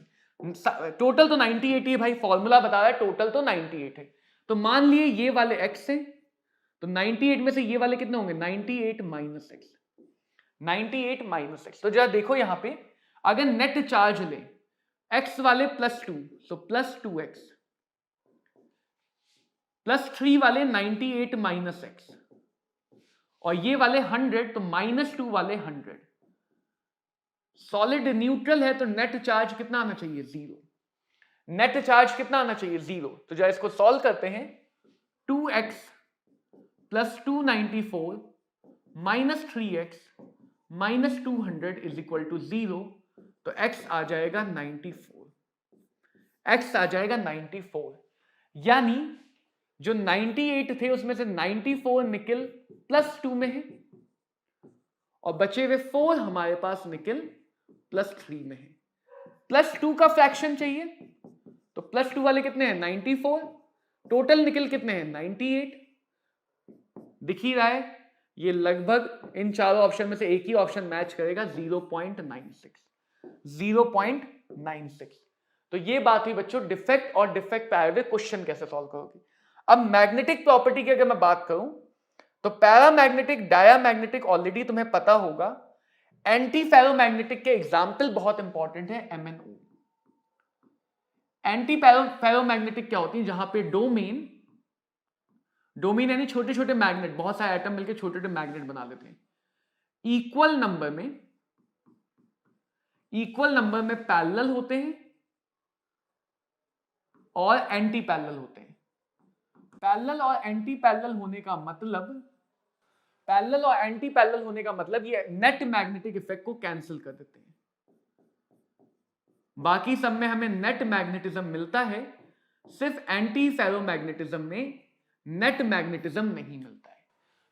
टोटल तो 98 ही भाई, फॉर्मूला बता रहा है टोटल तो 98 है। तो मान लिए ये वाले x है, तो 98 में से ये वाले कितने होंगे? 98 - x, 98 - x। तो जरा देखो यहां पे अगर नेट चार्ज ले x वाले +2, सो +2x, +3 वाले 98 - x, और ये वाले 100 तो -2 वाले 100। सॉलिड न्यूट्रल है तो नेट चार्ज कितना आना चाहिए? 0। नेट चार्ज कितना आना चाहिए? 0। तो जरा इसको सॉल्व करते हैं, 2x + 294 - 3x - 200 = 0। तो x आ जाएगा 94, x आ जाएगा 94। यानी जो 98 थे उसमें से 94 निकिल +2 में है और बचे हुए 4 हमारे पास निकिल +3 में है। +2 का फ्रैक्शन चाहिए तो +2 वाले कितने हैं? 94। टोटल निकिल कितने हैं? 98। दिख ही रहा है ये लगभग इन चारों ऑप्शन में से एक ही ऑप्शन मैच करेगा, 0.96, 0.96। तो ये बात हुई बच्चों डिफेक्ट और डिफेक्ट पे आए हुए क्वेश्चन कैसे सॉल्व करोगे। अब मैग्नेटिक प्रॉपर्टी की अगर मैं बात करूं तो पैरामैग्नेटिक, डायामैग्नेटिक ऑलरेडी तुम्हें पता होगा। एंटी फेरोमैग्नेटिक के एग्जाम्पल बहुत इंपॉर्टेंट है, MnO। एंटी फेरोमैग्नेटिक क्या होती है? जहां पे डोमेन यानी छोटे छोटे मैग्नेट, बहुत सारे एटम मिलकर छोटे छोटे मैग्नेट बना लेते हैं, इक्वल नंबर में पैरेलल होते हैं और एंटी पैरेलल होते हैं। पैरेलल और एंटी पैरेलल होने का मतलब, पैरेलल और एंटी पैरेलल होने का मतलब ये नेट मैग्नेटिक इफेक्ट को कैंसिल कर देते हैं। बाकी सब में हमें नेट मैग्नेटिज्म मिलता है, सिर्फ एंटी फेरोमैग्नेटिज्म में नेट मैग्नेटिज्म नहीं मिलता है।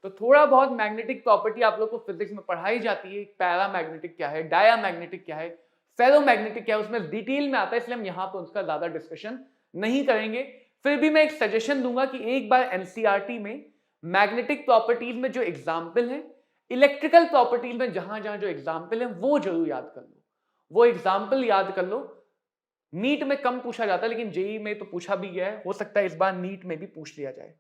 तो थोड़ा बहुत मैग्नेटिक प्रॉपर्टी आप लोग को फिजिक्स में पढ़ाई जाती है, पैरामैग्नेटिक क्या है, डायामैग्नेटिक क्या है, फेरोमैग्नेटिक क्या है, उसमें डिटेल में आता है, इसलिए हम यहां पर उसका ज्यादा डिस्कशन नहीं करेंगे। फिर भी मैं एक सजेशन दूंगा कि एक बार एनसीईआरटी में मैग्नेटिक प्रॉपर्टीज में जो एग्जाम्पल है, इलेक्ट्रिकल प्रॉपर्टीज में जहां जहां जो एग्जाम्पल है वो जरूर याद कर लो, वो एग्जाम्पल याद कर लो। नीट में कम पूछा जाता है लेकिन जेई में तो पूछा भी गया है, हो सकता है इस बार नीट में भी पूछ लिया जाए,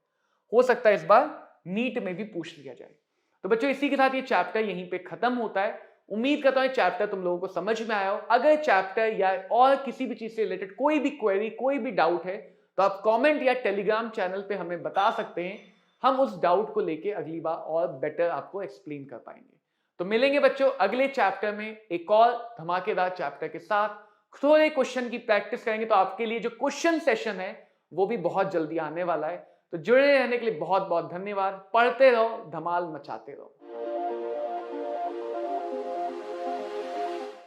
हो सकता है इस बार नीट में भी पूछ लिया जाए। तो बच्चों इसी के साथ ये चैप्टर यहीं पे खत्म होता है। उम्मीद करता हूं ये चैप्टर तुम लोगों को समझ में आया हो। अगर चैप्टर या और किसी भी चीज से रिलेटेड कोई भी क्वेरी, कोई भी डाउट है तो आप कमेंट या टेलीग्राम चैनल पे हमें बता सकते हैं, हम उस डाउट को लेके अगली बार और बेटर आपको एक्सप्लेन कर पाएंगे। तो मिलेंगे बच्चों अगले चैप्टर में एक और धमाकेदार चैप्टर के साथ। थोड़े क्वेश्चन की प्रैक्टिस करेंगे तो आपके लिए जो क्वेश्चन सेशन है वो भी बहुत जल्दी आने वाला है। तो जुड़े रहने के लिए बहुत बहुत धन्यवाद। पढ़ते रहो, धमाल मचाते रहो।